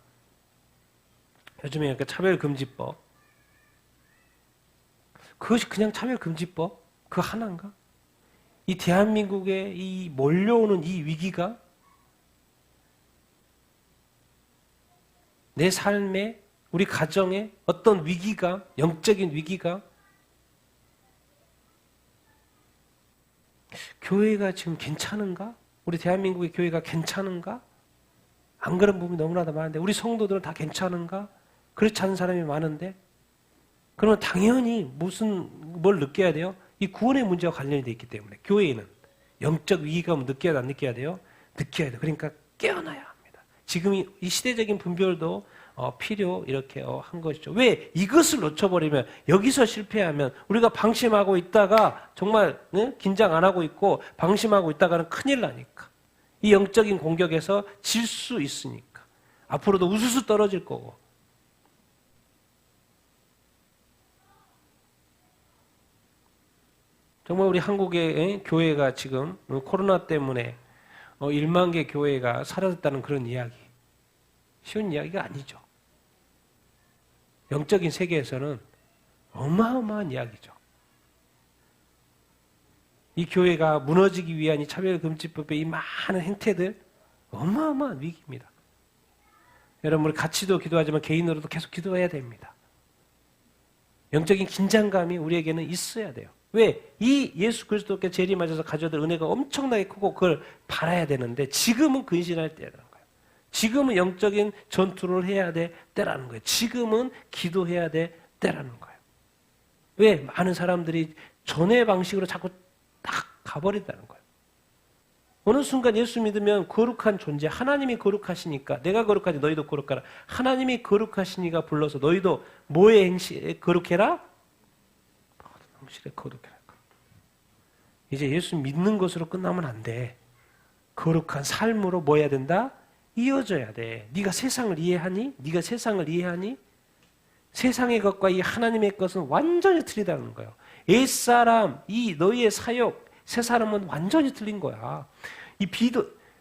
요즘에 그러니까 차별금지법 그것이 그냥 차별금지법 그 하나인가? 이 대한민국에 이 몰려오는 이 위기가 내 삶에 우리 가정에 어떤 위기가 영적인 위기가 교회가 지금 괜찮은가? 우리 대한민국의 교회가 괜찮은가? 안 그런 부분이 너무나도 많은데 우리 성도들은 다 괜찮은가? 그렇지 않은 사람이 많은데 그러면 당연히 뭘 느껴야 돼요? 이 구원의 문제와 관련이 되어 있기 때문에 교회에는 영적 위기감을 느껴야 안 느껴야 돼요? 느껴야 돼요. 그러니까 깨어나야 합니다. 지금 이 시대적인 분별도 필요 이렇게 한 것이죠. 왜 이것을 놓쳐버리면 여기서 실패하면 우리가 방심하고 있다가 정말 긴장 안 하고 있고 방심하고 있다가는 큰일 나니까 이 영적인 공격에서 질 수 있으니까 앞으로도 우수수 떨어질 거고 정말 우리 한국의 교회가 지금 코로나 때문에 1만 개 교회가 사라졌다는 그런 이야기 쉬운 이야기가 아니죠. 영적인 세계에서는 어마어마한 이야기죠. 이 교회가 무너지기 위한 이 차별금지법의 이 많은 행태들 어마어마한 위기입니다. 여러분 우리 같이도 기도하지만 개인으로도 계속 기도해야 됩니다. 영적인 긴장감이 우리에게는 있어야 돼요. 왜? 이 예수 그리스도께 재림하셔서 가져들 은혜가 엄청나게 크고 그걸 바라야 되는데 지금은 근신할 때라는 거예요. 지금은 영적인 전투를 해야 될 때라는 거예요. 지금은 기도해야 될 때라는 거예요. 왜? 많은 사람들이 전의 방식으로 자꾸 딱 가버린다는 거예요. 어느 순간 예수 믿으면 거룩한 존재, 하나님이 거룩하시니까 내가 거룩하지 너희도 거룩하라. 하나님이 거룩하시니까 불러서 너희도 뭐에 거룩해라? 성실에 거룩해라. 이제 예수 믿는 것으로 끝나면 안 돼. 거룩한 삶으로 뭐 해야 된다? 이어져야 돼. 네가 세상을 이해하니? 네가 세상을 이해하니? 세상의 것과 이 하나님의 것은 완전히 틀리다는 거예요. 옛사람, 이 너희의 사역, 새 사람은 완전히 틀린 거야.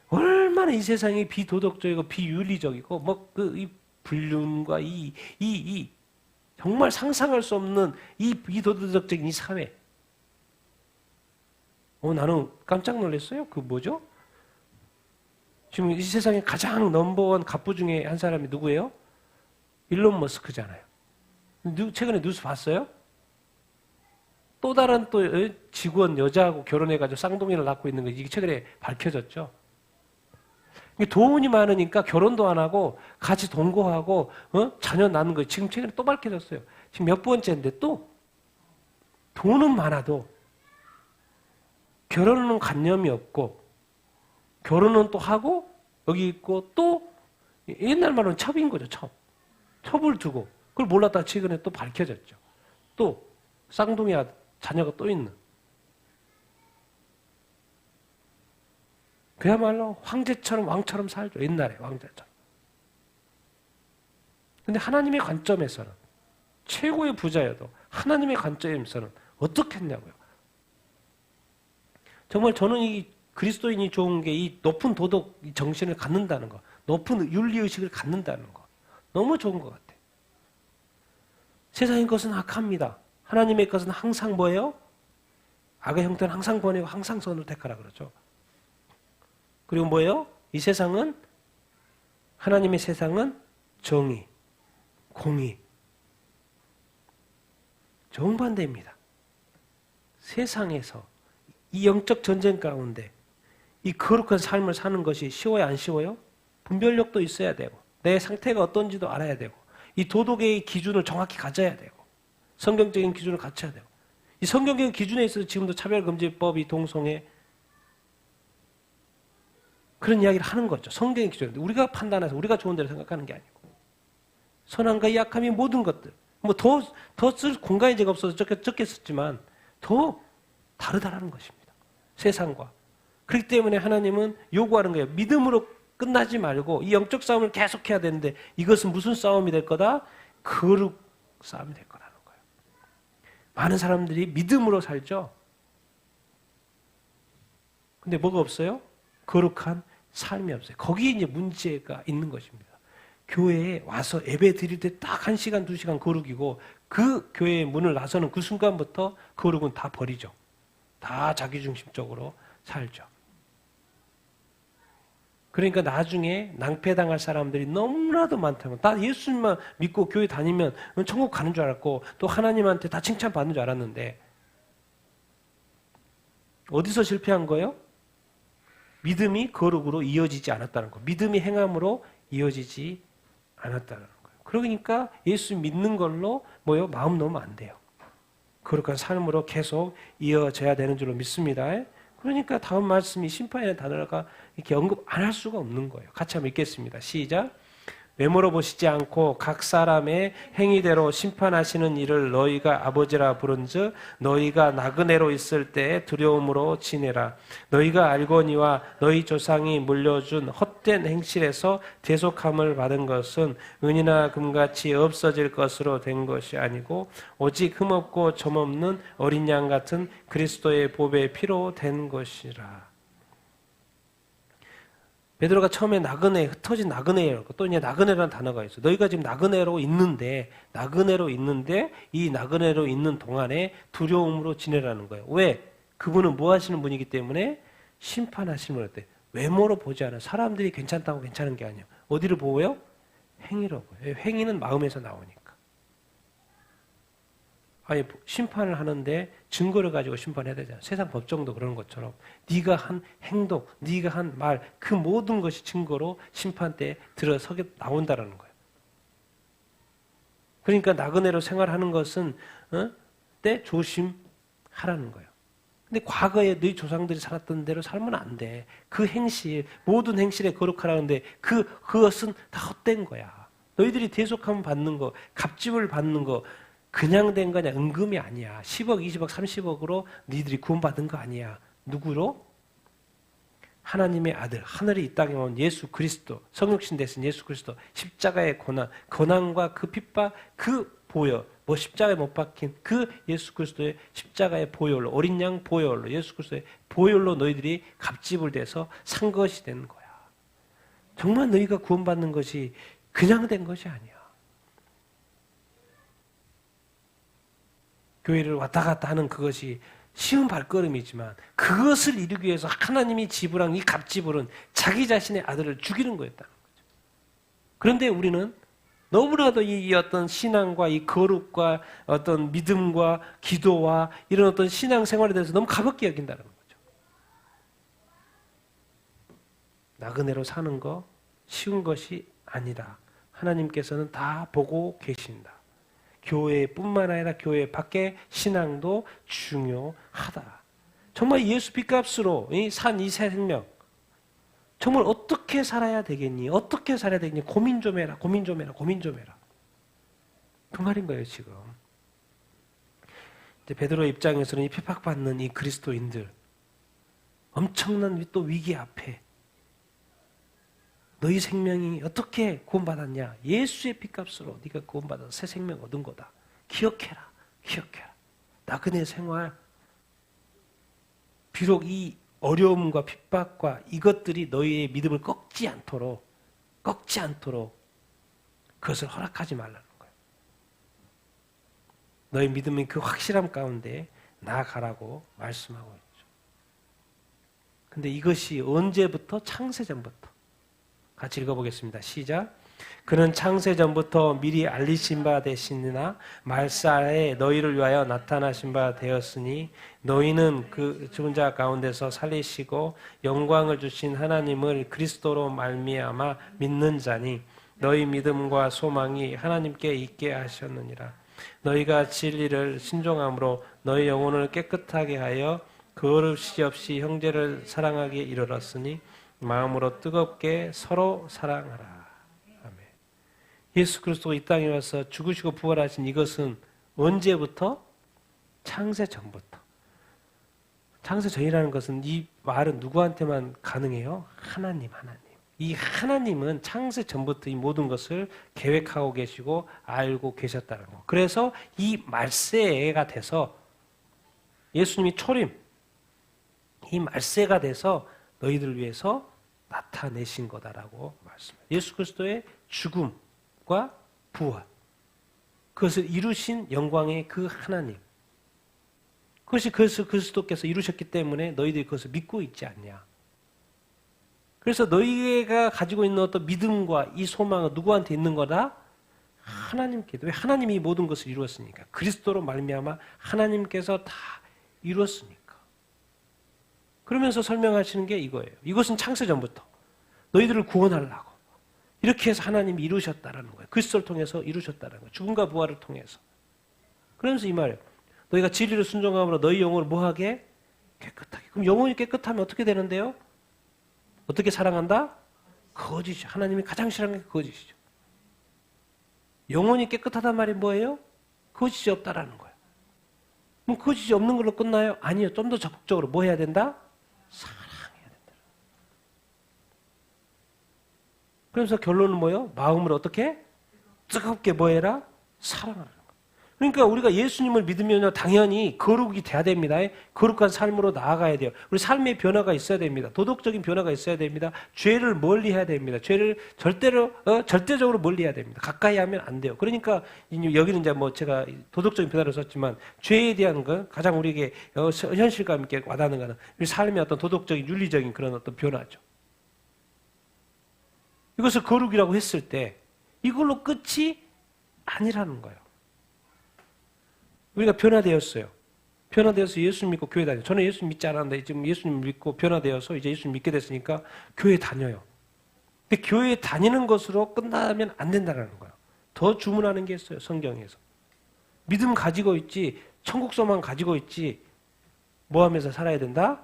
얼마나 이 세상이 비도덕적이고 비윤리적이고 이 불륜과 이 정말 상상할 수 없는 이 비도덕적인 이 사회. 나는 깜짝 놀랐어요. 그 뭐죠? 지금 이 세상에 가장 넘버원 갑부 중에 한 사람이 누구예요? 일론 머스크잖아요. 최근에 뉴스 봤어요? 또 다른 직원 여자하고 결혼해가지고 쌍둥이를 낳고 있는 거 이게 최근에 밝혀졌죠. 돈이 많으니까 결혼도 안 하고 같이 동거하고 자녀 낳는 거 지금 최근에 또 밝혀졌어요. 지금 몇 번째인데 또 돈은 많아도 결혼은 관념이 없고 결혼은 또 하고 여기 있고 또 옛날 말로는 첩인 거죠. 첩을 두고 그걸 몰랐다가 최근에 또 밝혀졌죠. 또 쌍둥이 자녀가 또 있는 그야말로 황제처럼 왕처럼 살죠. 옛날에 왕자처럼. 근데 하나님의 관점에서는 최고의 부자여도 하나님의 관점에서는 어떻게 했냐고요. 정말 저는 이 그리스도인이 좋은 게 이 높은 도덕 정신을 갖는다는 거, 높은 윤리의식을 갖는다는 거 너무 좋은 것 같아요. 세상의 것은 악합니다. 하나님의 것은 항상 뭐예요? 악의 형태는 항상 번이고 항상 선을 택하라 그러죠. 그리고 뭐예요? 이 세상은 하나님의 세상은 정의, 공의, 정반대입니다. 세상에서 이 영적 전쟁 가운데 이 거룩한 삶을 사는 것이 쉬워요, 안 쉬워요? 분별력도 있어야 되고 내 상태가 어떤지도 알아야 되고 이 도덕의 기준을 정확히 가져야 되고 성경적인 기준을 갖춰야 되고 이 성경적인 기준에 있어서 지금도 차별금지법이 동성애 그런 이야기를 하는 거죠. 성경의 기준인데 우리가 판단해서 우리가 좋은 대로 생각하는 게 아니고 선함과 약함이 모든 것들 뭐 더 쓸 공간이 제가 없어서 적겠었지만 더 다르다라는 것입니다. 세상과. 그렇기 때문에 하나님은 요구하는 거예요. 믿음으로 끝나지 말고 이 영적 싸움을 계속해야 되는데 이것은 무슨 싸움이 될 거다? 거룩 싸움이 될 거라는 거예요. 많은 사람들이 믿음으로 살죠. 근데 뭐가 없어요? 거룩한 삶이 없어요. 거기에 이제 문제가 있는 것입니다. 교회에 와서 예배 드릴 때 딱 1시간, 2시간 거룩이고 그 교회의 문을 나서는 그 순간부터 거룩은 다 버리죠. 다 자기중심적으로 살죠. 그러니까 나중에 낭패당할 사람들이 너무나도 많다면 나 예수님만 믿고 교회 다니면 천국 가는 줄 알았고 또 하나님한테 다 칭찬받는 줄 알았는데 어디서 실패한 거예요? 믿음이 거룩으로 이어지지 않았다는 거. 믿음이 행함으로 이어지지 않았다는 거예요. 그러니까 예수 믿는 걸로 뭐요? 마음 놓으면 안 돼요. 거룩한 삶으로 계속 이어져야 되는 줄로 믿습니다. 그러니까 다음 말씀이 심판이라는 단어가 이렇게 언급 안 할 수가 없는 거예요. 같이 한번 읽겠습니다. 시작. 외모로 보시지 않고 각 사람의 행위대로 심판하시는 이를 너희가 아버지라 부른즉 너희가 나그네로 있을 때 두려움으로 지내라. 너희가 알거니와 너희 조상이 물려준 헛된 행실에서 대속함을 받은 것은 은이나 금같이 없어질 것으로 된 것이 아니고 오직 흠없고 점없는 어린 양 같은 그리스도의 보배의 피로 된 것이라. 베드로가 처음에 나그네, 흩어진 나그네라고 또 이제 나그네라는 단어가 있어요. 너희가 지금 나그네로 있는데 이 나그네로 있는 동안에 두려움으로 지내라는 거예요. 왜? 그분은 뭐 하시는 분이기 때문에 심판하시는 분이었대. 외모로 보지 않아요. 사람들이 괜찮다고 괜찮은 게 아니에요. 어디를 보고요? 행위로 보여요. 행위는 마음에서 나오니까. 아니 심판을 하는데 증거를 가지고 심판해야 되잖아요. 세상 법정도 그러는 것처럼 네가 한 행동, 네가 한 말 그 모든 것이 증거로 심판 때 들어서게 나온다라는 거예요. 그러니까 나그네로 생활하는 것은 때 조심하라는 거예요. 근데 과거에 너희 조상들이 살았던 대로 살면 안 돼. 그 행실, 모든 행실에 거룩하라는데 그것은 다 헛된 거야. 너희들이 대속함을 받는 거, 갑집을 받는 거 그냥 된 거냐? 은금이 아니야. 10억, 20억, 30억으로 니들이 구원받은 거 아니야. 누구로? 하나님의 아들, 하늘이 이 땅에 온 예수 그리스도, 성육신 되신 예수 그리스도, 십자가의 고난과 그 핍박, 그 보혈, 십자가에 못 박힌 그 예수 그리스도의 십자가의 보혈로, 어린 양 보혈로, 예수 그리스도의 보혈로 너희들이 갑집을 돼서 산 것이 된 거야. 정말 너희가 구원받는 것이 그냥 된 것이 아니야. 교회를 왔다 갔다 하는 그것이 쉬운 발걸음이지만 그것을 이루기 위해서 하나님이 지불한 이 갑지불은 자기 자신의 아들을 죽이는 거였다는 거죠. 그런데 우리는 너무나도 이 어떤 신앙과 이 거룩과 어떤 믿음과 기도와 이런 어떤 신앙 생활에 대해서 너무 가볍게 여긴다는 거죠. 나그네로 사는 거 쉬운 것이 아니라 하나님께서는 다 보고 계신다. 교회뿐만 아니라 교회 밖의 신앙도 중요하다. 정말 예수 핏값으로 산 이 새 생명 정말 어떻게 살아야 되겠니? 어떻게 살아야 되겠니? 고민 좀 해라. 그 말인 거예요 지금. 이제 베드로 입장에서는 이 핍박받는 이 그리스도인들 엄청난 또 위기 앞에 너희 생명이 어떻게 구원받았냐? 예수의 피값으로 네가 구원받아서 새 생명 얻은 거다. 기억해라. 기억해라. 나그네 생활, 비록 이 어려움과 핍박과 이것들이 너희의 믿음을 꺾지 않도록 그것을 허락하지 말라는 거예요. 너희 믿음의 그 확실함 가운데 나아가라고 말씀하고 있죠. 근데 이것이 언제부터? 창세전부터. 같이 읽어보겠습니다. 시작. 그는 창세전부터 미리 알리신 바 되시니나 말세에 너희를 위하여 나타나신 바 되었으니 너희는 그 죽은 자 가운데서 살리시고 영광을 주신 하나님을 그리스도로 말미암아 믿는 자니 너희 믿음과 소망이 하나님께 있게 하셨느니라. 너희가 진리를 신종함으로 너희 영혼을 깨끗하게 하여 거릇이 없이 형제를 사랑하게 이르렀으니 마음으로 뜨겁게 서로 사랑하라. 아멘. 예수 그리스도가 이 땅에 와서 죽으시고 부활하신 이것은 언제부터? 창세 전부터. 창세 전이라는 것은 이 말은 누구한테만 가능해요? 하나님. 이 하나님은 창세 전부터 이 모든 것을 계획하고 계시고 알고 계셨다는 거. 그래서 이 말세가 돼서 예수님이 초림, 이 말세가 돼서 너희들 위해서 나타내신 거다라고 말씀해요. 예수 그리스도의 죽음과 부활, 그것을 이루신 영광의 그 하나님, 그것이 그리스도께서 이루셨기 때문에 너희들이 그것을 믿고 있지 않냐. 그래서 너희가 가지고 있는 어떤 믿음과 이 소망은 누구한테 있는 거다? 하나님께. 왜? 하나님이 모든 것을 이루었으니까. 그리스도로 말미암아 하나님께서 다 이루었으니까. 그러면서 설명하시는 게 이거예요. 이것은 창세전부터 너희들을 구원하려고 이렇게 해서 하나님이 이루셨다라는 거예요. 그리스도를 통해서 이루셨다는 거예요. 죽음과 부활을 통해서. 그러면서 이 말이에요. 너희가 진리를 순종함으로 너희 영혼을 뭐하게? 깨끗하게. 그럼 영혼이 깨끗하면 어떻게 되는데요? 어떻게 사랑한다? 거짓이죠. 하나님이 가장 싫어하는 게 거짓이죠. 영혼이 깨끗하단 말이 뭐예요? 거짓이 없다라는 거예요. 그럼 거짓이 없는 걸로 끝나요? 아니요. 좀 더 적극적으로 뭐 해야 된다? 사랑해야 된다. 그래서 결론은 뭐예요? 마음을 어떻게? 뜨겁게 뭐 해라? 사랑하라. 그러니까 우리가 예수님을 믿으면 당연히 거룩이 돼야 됩니다. 거룩한 삶으로 나아가야 돼요. 우리 삶의 변화가 있어야 됩니다. 도덕적인 변화가 있어야 됩니다. 죄를 멀리해야 됩니다. 죄를 절대적으로 멀리해야 됩니다. 가까이 하면 안 돼요. 그러니까 여기는 이제 뭐 제가 도덕적인 변화를 썼지만 죄에 대한 거 가장 우리에게 현실감 있게 와닿는 거는 우리 삶의 어떤 도덕적인 윤리적인 그런 어떤 변화죠. 이것을 거룩이라고 했을 때 이걸로 끝이 아니라는 거예요. 우리가 변화되었어요. 변화되어서 예수님 믿고 교회 다녀요. 저는 예수님 믿지 않았는데 지금 예수님 믿고 변화되어서 이제 예수님 믿게 됐으니까 교회 다녀요. 근데 교회 다니는 것으로 끝나면 안 된다는 거예요. 더 주문하는 게 있어요. 성경에서. 믿음 가지고 있지, 천국 소망 가지고 있지, 뭐 하면서 살아야 된다?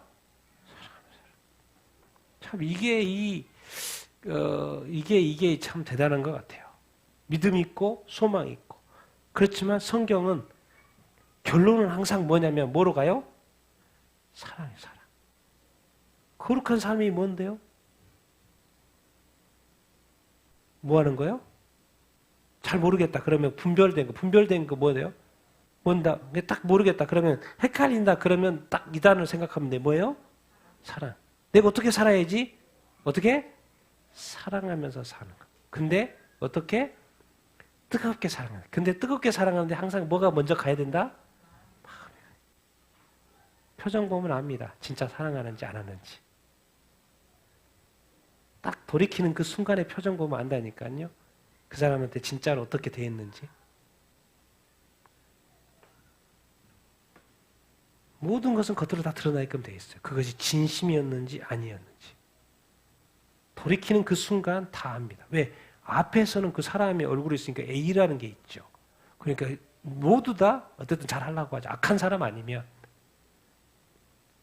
참 이게 참 대단한 것 같아요. 믿음 있고 소망 있고. 그렇지만 성경은 결론은 항상 뭐냐면 뭐로 가요? 사랑이에요. 사랑. 거룩한 삶이 뭔데요? 뭐 하는 거예요? 잘 모르겠다. 그러면 분별된 거 뭐예요? 뭔다. 딱 모르겠다. 그러면 헷갈린다. 그러면 딱 이 단어를 생각하면 돼. 뭐예요? 사랑. 내가 어떻게 살아야지? 어떻게? 사랑하면서 사는 거. 근데 어떻게? 뜨겁게 사랑하는 거. 근데 뜨겁게 사랑하는데 항상 뭐가 먼저 가야 된다? 표정 보면 압니다. 진짜 사랑하는지 안 하는지. 딱 돌이키는 그 순간의 표정 보면 안다니까요. 그 사람한테 진짜로 어떻게 돼 있는지. 모든 것은 겉으로 다 드러나게끔 돼 있어요. 그것이 진심이었는지 아니었는지. 돌이키는 그 순간 다 압니다. 왜? 앞에서는 그 사람의 얼굴이 있으니까 A라는 게 있죠. 그러니까 모두 다 어쨌든 잘 하려고 하죠. 악한 사람 아니면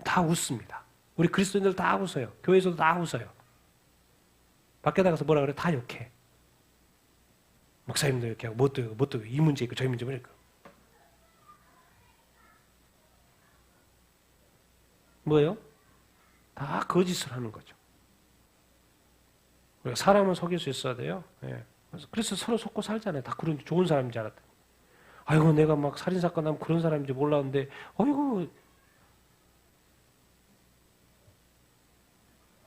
다 웃습니다. 우리 그리스도인들 다 웃어요. 교회에서도 다 웃어요. 밖에 나가서 뭐라 그래? 다 욕해. 목사님도 이렇게 하고 뭣도 이 문제 있고 저 문제 있고. 뭐예요? 다 거짓을 하는 거죠. 우리가 사람은 속일 수 있어야 돼요. 예. 그래서 서로 속고 살잖아요. 다 그런 좋은 사람인 줄 알았더니. 아이고, 내가 막 살인사건 하면 그런 사람인지 몰랐는데, 아이고,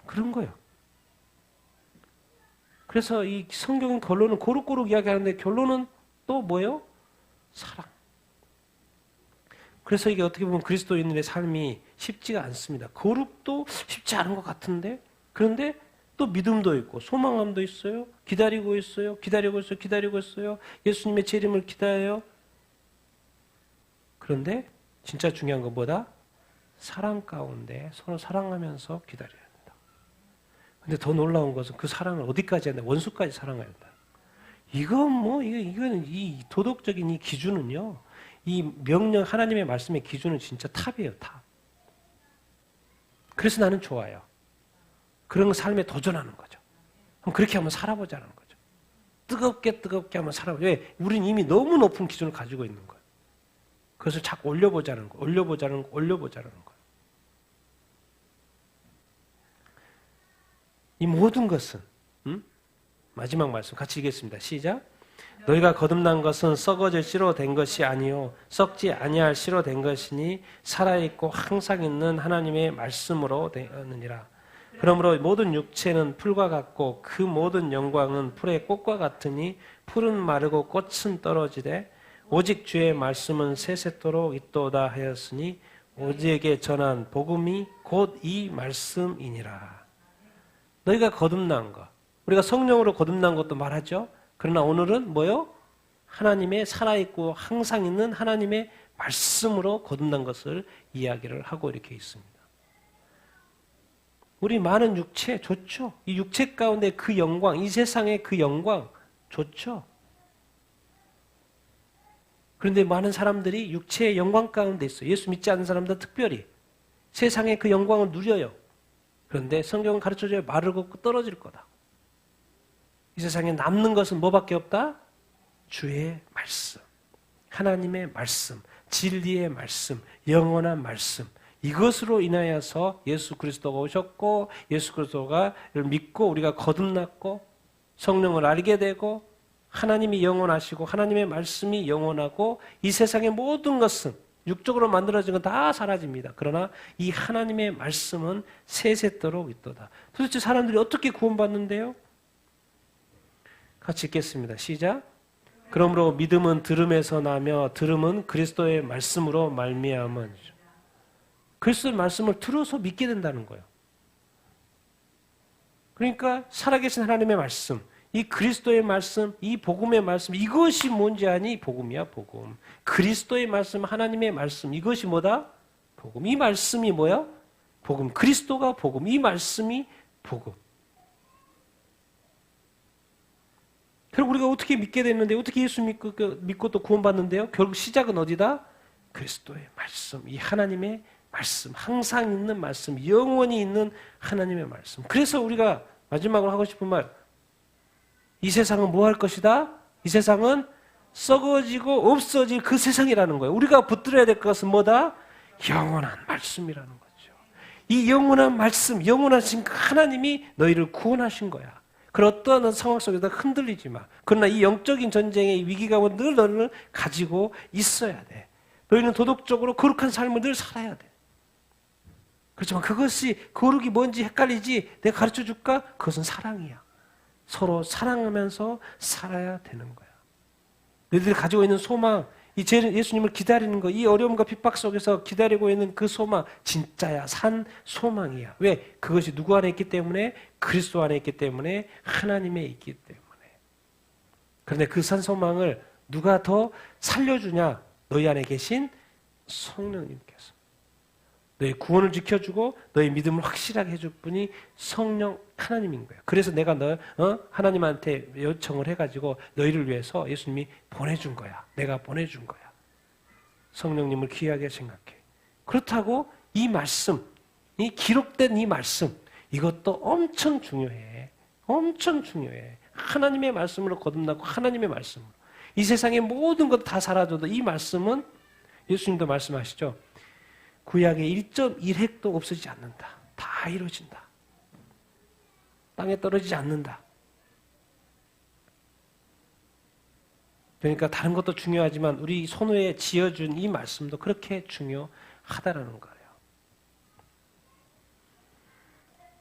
그런 거예요. 그래서 이 성경 결론은 고루고루 이야기하는데 결론은 또 뭐예요? 사랑. 그래서 이게 어떻게 보면 그리스도인들의 삶이 쉽지가 않습니다. 거룩도 쉽지 않은 것 같은데, 그런데 또 믿음도 있고 소망함도 있어요. 기다리고 있어요. 기다리고 있어요. 기다리고 있어요. 예수님의 재림을 기다려요. 그런데 진짜 중요한 건 뭐다? 사랑 가운데 서로 사랑하면서 기다려야 된다. 근데 더 놀라운 것은 그 사랑을 어디까지 한다? 원수까지 사랑해야 된다. 이거는 이 도덕적인 이 기준은요, 이 명령, 하나님의 말씀의 기준은 진짜 탑이에요, 탑. 그래서 나는 좋아요. 그런 삶에 도전하는 거죠. 그럼 그렇게 한번 살아보자는 거죠. 뜨겁게 한번 살아보자. 왜? 우린 이미 너무 높은 기준을 가지고 있는 거예요. 그것을 자꾸 올려보자는 거, 올려보자는 거. 이 모든 것은, 마지막 말씀 같이 읽겠습니다. 시작. 너희가 거듭난 것은 썩어질 씨로 된 것이 아니요 썩지 아니할 씨로 된 것이니 살아있고 항상 있는 하나님의 말씀으로 되었느니라. 그러므로 모든 육체는 풀과 같고 그 모든 영광은 풀의 꽃과 같으니 풀은 마르고 꽃은 떨어지되 오직 주의 말씀은 세세토록 있도다 하였으니 오직에게 전한 복음이 곧 이 말씀이니라. 너희가 거듭난 것, 우리가 성령으로 거듭난 것도 말하죠. 그러나 오늘은 뭐요? 하나님의 살아있고 항상 있는 하나님의 말씀으로 거듭난 것을 이야기를 하고 이렇게 있습니다. 우리 많은 육체 좋죠. 이 육체 가운데 그 영광, 이 세상의 그 영광 좋죠. 그런데 많은 사람들이 육체의 영광 가운데 있어요. 예수 믿지 않는 사람들 특별히 세상의 그 영광을 누려요. 그런데 성경은 가르쳐줘요. 마르고 떨어질 거다. 이 세상에 남는 것은 뭐밖에 없다? 주의 말씀, 하나님의 말씀, 진리의 말씀, 영원한 말씀. 이것으로 인하여서 예수 그리스도가 오셨고 예수 그리스도가 믿고 우리가 거듭났고 성령을 알게 되고 하나님이 영원하시고 하나님의 말씀이 영원하고 이 세상의 모든 것은 육적으로 만들어진 건 다 사라집니다. 그러나 이 하나님의 말씀은 세세토록 있도다. 도대체 사람들이 어떻게 구원받는데요? 같이 읽겠습니다. 시작. 그러므로 믿음은 들음에서 나며 들음은 그리스도의 말씀으로 말미암은. 그리스도의 말씀을 들어서 믿게 된다는 거예요. 그러니까 살아계신 하나님의 말씀, 이 그리스도의 말씀, 이 복음의 말씀, 이것이 뭔지 아니? 복음이야, 복음. 그리스도의 말씀, 하나님의 말씀, 이것이 뭐다? 복음. 이 말씀이 뭐야? 복음. 그리스도가 복음. 이 말씀이 복음. 결국 우리가 어떻게 믿게 됐는데, 어떻게 예수 믿고 또 구원받는데요? 결국 시작은 어디다? 그리스도의 말씀, 이 하나님의 말씀, 항상 있는 말씀, 영원히 있는 하나님의 말씀. 그래서 우리가 마지막으로 하고 싶은 말, 이 세상은 뭐 할 것이다? 이 세상은 썩어지고 없어질 그 세상이라는 거예요. 우리가 붙들어야 될 것은 뭐다? 영원한 말씀이라는 거죠. 이 영원한 말씀, 영원하신 그 하나님이 너희를 구원하신 거야. 그런 어떠한 상황 속에서 흔들리지 마. 그러나 이 영적인 전쟁의 위기감은 늘 너를 가지고 있어야 돼. 너희는 도덕적으로 거룩한 삶을 늘 살아야 돼. 그렇지만 그것이 거룩이 뭔지 헷갈리지 내가 가르쳐 줄까? 그것은 사랑이야. 서로 사랑하면서 살아야 되는 거야. 너희들이 가지고 있는 소망, 이 예수님을 기다리는 거, 이 어려움과 핍박 속에서 기다리고 있는 그 소망, 진짜야. 산 소망이야. 왜? 그것이 누구 안에 있기 때문에? 그리스도 안에 있기 때문에, 하나님에 있기 때문에. 그런데 그 산 소망을 누가 더 살려주냐? 너희 안에 계신 성령님께서. 너희 구원을 지켜주고 너희 믿음을 확실하게 해줄 분이 성령 하나님인 거예요. 그래서 내가 하나님한테 요청을 해가지고 너희를 위해서 예수님이 보내준 거야. 내가 보내준 거야. 성령님을 귀하게 생각해. 그렇다고 이 말씀, 이 기록된 이 말씀, 이것도 엄청 중요해. 엄청 중요해. 하나님의 말씀으로 거듭나고 하나님의 말씀으로. 이 세상의 모든 것 다 사라져도 이 말씀은 예수님도 말씀하시죠. 구약의 1.1획도 없어지지 않는다. 다 이루어진다. 땅에 떨어지지 않는다. 그러니까 다른 것도 중요하지만 우리 손에 지어준 이 말씀도 그렇게 중요하다라는 거예요.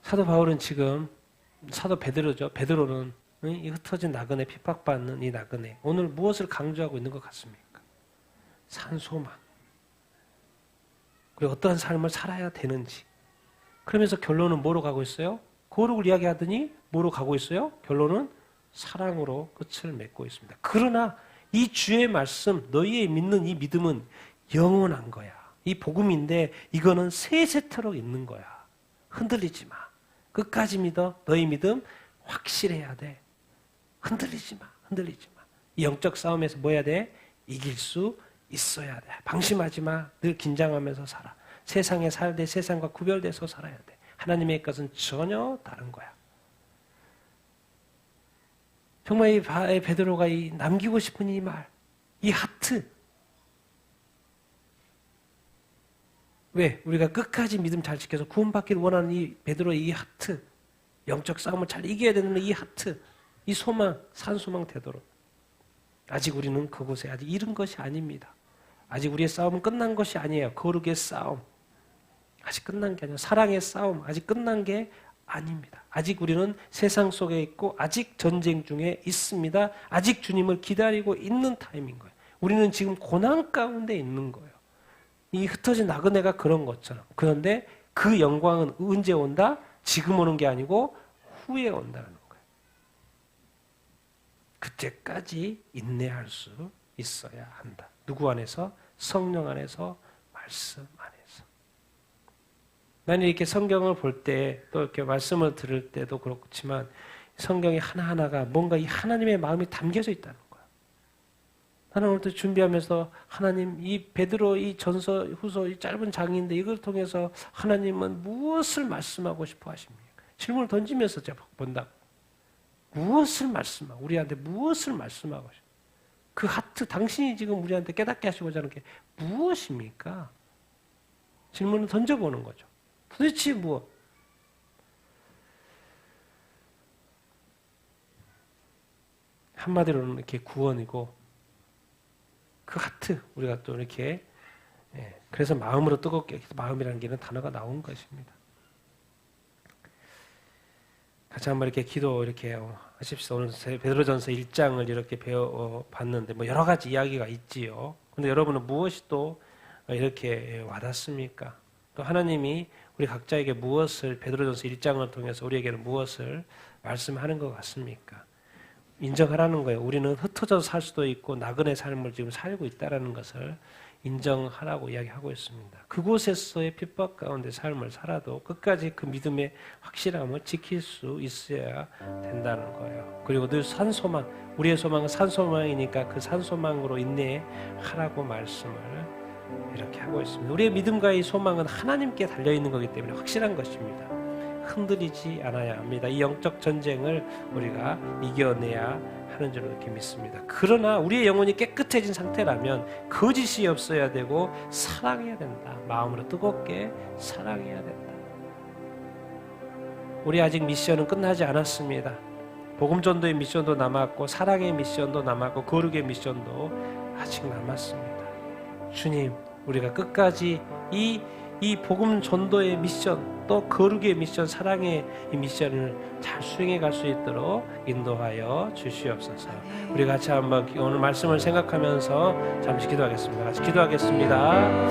사도 바울은 지금 사도 베드로죠. 베드로는 이 흩어진 나그네, 핍박받는 이 나그네, 오늘 무엇을 강조하고 있는 것 같습니까? 산소망. 그리고 어떠한 삶을 살아야 되는지. 그러면서 결론은 뭐로 가고 있어요? 거룩을 이야기하더니 뭐로 가고 있어요? 결론은 사랑으로 끝을 맺고 있습니다. 그러나 이 주의 말씀, 너희의 믿는 이 믿음은 영원한 거야. 이 복음인데 이거는 세세토록 있는 거야. 흔들리지 마. 끝까지 믿어. 너희 믿음 확실해야 돼. 흔들리지 마. 흔들리지 마. 이 영적 싸움에서 뭐 해야 돼? 이길 수 있어야 돼. 방심하지 마. 늘 긴장하면서 살아. 세상에 살아야 돼. 세상과 구별돼서 살아야 돼. 하나님의 것은 전혀 다른 거야. 정말 이 베드로가 이 남기고 싶은 이 말, 이 하트. 왜? 우리가 끝까지 믿음 잘 지켜서 구원받기를 원하는 이 베드로의 이 하트, 영적 싸움을 잘 이겨야 되는 이 하트, 이 소망, 산소망 되도록. 아직 우리는 그곳에 아직 이른 것이 아닙니다. 아직 우리의 싸움은 끝난 것이 아니에요. 거룩의 싸움. 아직 끝난 게 아니에요. 사랑의 싸움. 아직 끝난 게 아닙니다. 아직 우리는 세상 속에 있고 아직 전쟁 중에 있습니다. 아직 주님을 기다리고 있는 타임인 거예요. 우리는 지금 고난 가운데 있는 거예요. 이 흩어진 나그네가 그런 것처럼. 그런데 그 영광은 언제 온다? 지금 오는 게 아니고 후에 온다는 거예요. 그때까지 인내할 수 있어야 한다. 누구 안에서? 성령 안에서, 말씀 안에서. 나는 이렇게 성경을 볼 때 또 이렇게 말씀을 들을 때도 그렇지만 성경이 하나하나가 뭔가 이 하나님의 마음이 담겨져 있다는 거야. 나는 오늘 또 준비하면서 하나님 이 베드로 이 전서 후서 이 짧은 장인데 이걸 통해서 하나님은 무엇을 말씀하고 싶어 하십니까? 질문을 던지면서 제가 본다. 무엇을 말씀하고 우리한테 무엇을 말씀하고 싶어? 그 하트 당신이 지금 우리한테 깨닫게 하시고자 하는 게 무엇입니까? 질문을 던져보는 거죠. 도대체 무엇? 한마디로는 이렇게 구원이고 그 하트 우리가 또 이렇게 그래서 마음으로 뜨겁게 마음이라는 게 이런 단어가 나온 것입니다. 같이 한번 이렇게 기도 이렇게 하십시오. 오늘 베드로전서 1장을 이렇게 배워봤는데 뭐 여러 가지 이야기가 있지요. 근데 여러분은 무엇이 또 이렇게 와닿습니까? 또 하나님이 우리 각자에게 무엇을 베드로전서 1장을 통해서 우리에게는 무엇을 말씀하는 것 같습니까? 인정하라는 거예요. 우리는 흩어져서 살 수도 있고 나그네 삶을 지금 살고 있다는 것을 인정하라고 이야기하고 있습니다. 그곳에서의 핍박 가운데 삶을 살아도 끝까지 그 믿음의 확실함을 지킬 수 있어야 된다는 거예요. 그리고 늘 산소망, 우리의 소망은 산소망이니까 그 산소망으로 인내하라고 말씀을 이렇게 하고 있습니다. 우리의 믿음과의 소망은 하나님께 달려있는 거기 때문에 확실한 것입니다. 흔들리지 않아야 합니다. 이 영적 전쟁을 우리가 이겨내야 하는 줄 이렇게 믿습니다. 그러나 우리의 영혼이 깨끗해진 상태라면 거짓이 없어야 되고 사랑해야 된다. 마음으로 뜨겁게 사랑해야 된다. 우리 아직 미션은 끝나지 않았습니다. 복음 전도의 미션도 남았고 사랑의 미션도 남았고 거룩의 미션도 아직 남았습니다. 주님, 우리가 끝까지 이 복음 전도의 미션 또 거룩의 미션, 사랑의 이 미션을 잘 수행해 갈 수 있도록 인도하여 주시옵소서. 우리 같이 한번 오늘 말씀을 생각하면서 잠시 기도하겠습니다. 같이 기도하겠습니다.